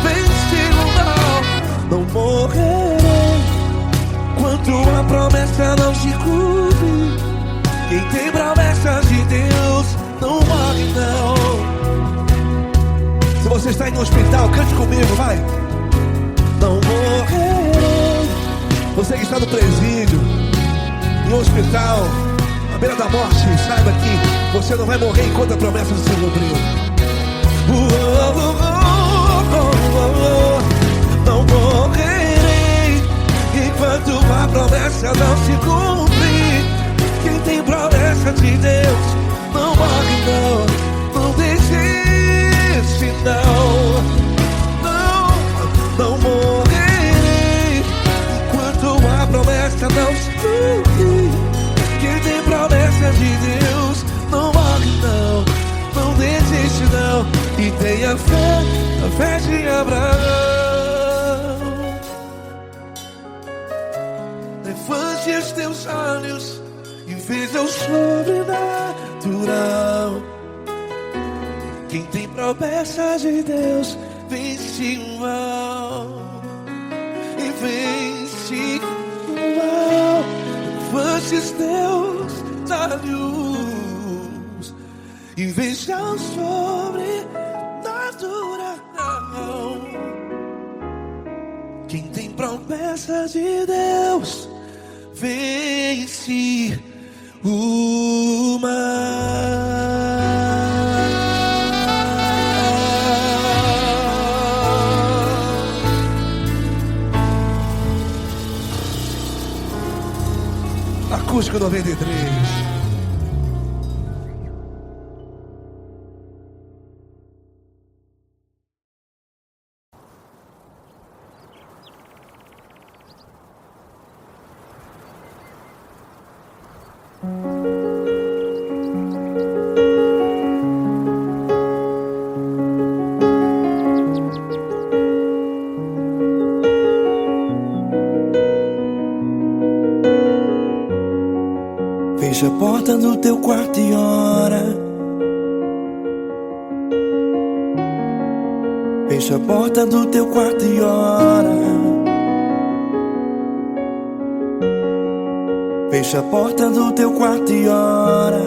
vence o mal. Não morrerei enquanto a promessa não se cumpre. Quem tem promessa de Deus não morre não. Se você está em um hospital, cante comigo, vai. Não morrerei. Você que está no presídio, em um hospital, à beira da morte, saiba que você não vai morrer enquanto a promessa não se cumpriu. Não morrerei enquanto a promessa não se cumprir. Quem tem promessa de Deus não morre não, não desiste não. Não morrerei enquanto a promessa não se cumprir. Quem tem promessa de Deus não morre não, não desiste não. E tenha fé, a fé de Abraão. Levante os teus olhos e veja o sobrenatural. Quem tem promessa de Deus vence o mal, e vence o mal. Levante os teus olhos e veja o sobrenatural. Quem tem promessa de Deus vence o mal. Acústico 93. Fecha a porta do teu quarto e ora. Fecha a porta do teu quarto e ora. Fecha a porta do teu quarto e ora.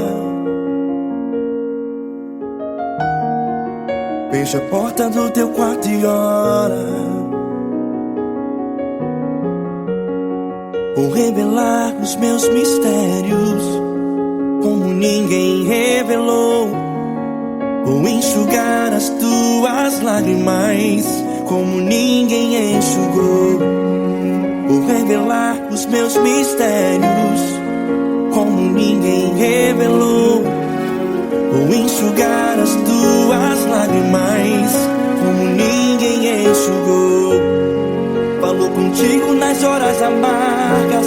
Fecha a porta do teu quarto e ora. Vou revelar os meus mistérios como ninguém revelou. Vou enxugar as tuas lágrimas como ninguém enxugou. Vou revelar os meus mistérios como ninguém revelou. Vou enxugar as tuas lágrimas como ninguém enxugou. Falo contigo nas horas amargas,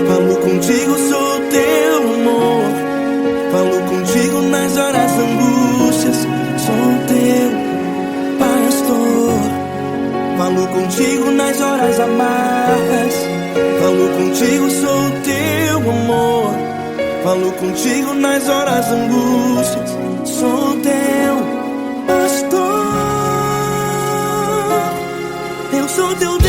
falo contigo, sou teu amor. Falo contigo nas horas angústias, sou teu pastor. Falo contigo nas horas amargas, falo contigo, sou teu amor. Falo contigo nas horas angústias, sou teu pastor. Eu sou teu Deus,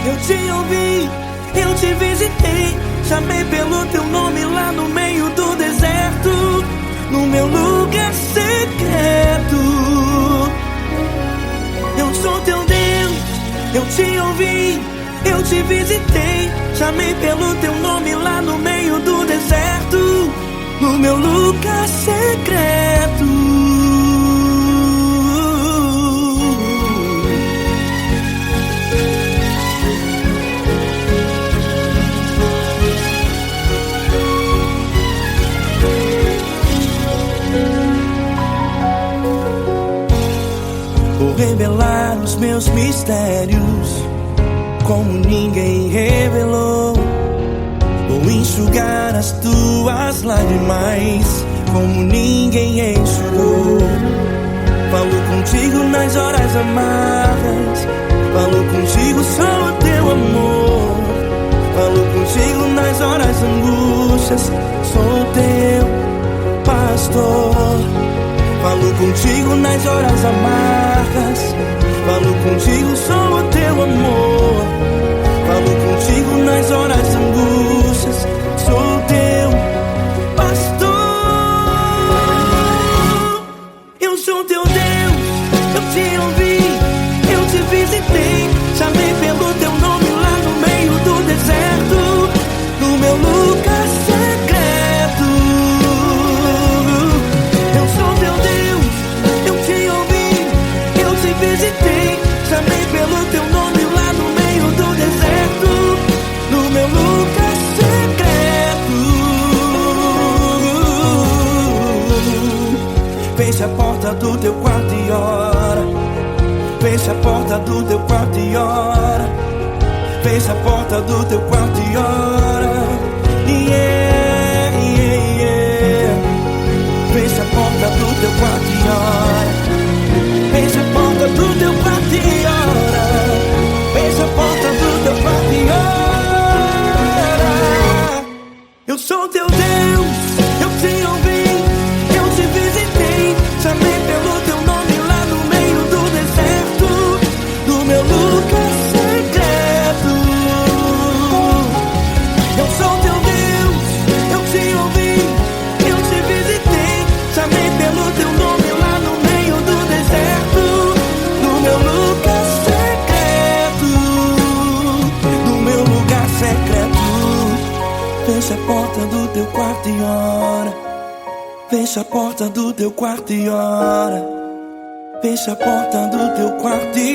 eu te ouvi, eu te visitei. Chamei pelo teu nome lá no meio do deserto, no meu lugar secreto. Eu sou teu Deus, eu te ouvi, eu te visitei. Chamei pelo teu nome lá no meio do deserto, no meu lugar secreto. Vou revelar os meus mistérios como ninguém revelou. Vou enxugar as tuas lágrimas como ninguém enxugou. Falo contigo nas horas amargas, falo contigo, sou o teu amor. Falo contigo nas horas angústias, sou teu pastor. Falo contigo nas horas amargas, falo contigo, sou o teu amor. Falo contigo nas horas angústias, sou teu pastor. Eu sou teu Deus, eu te ouvi, eu te visitei. Chamei pelo teu nome lá no meio do deserto, no meu lugar secreto. Eu sou teu Deus, eu te ouvi, eu te visitei. Chamei pelo teu nome lá no meio do deserto, no meu lugar secreto. Fecha a porta do teu quarto e ora. Fecha a porta do teu quarto e ora. Fecha a porta do teu quarto e ora. Yeah, yeah, yeah. Fecha a porta do teu quarto e ora. Fecha a porta do teu quarto e ora. Fecha a porta do teu quarto e ora. Eu sou teu Deus, eu te ouvi, eu te visitei. Chamei pelo teu nome lá no meio do deserto, no meu lugar secreto. Eu sou teu Deus, eu te ouvi, eu te visitei. Chamei pelo teu nome lá no meio do deserto, no meu lugar secreto, no meu lugar secreto. Fecha a porta do teu quarto e ora. Fecha a porta do teu quarto e ora. Fecha a porta do teu quarto e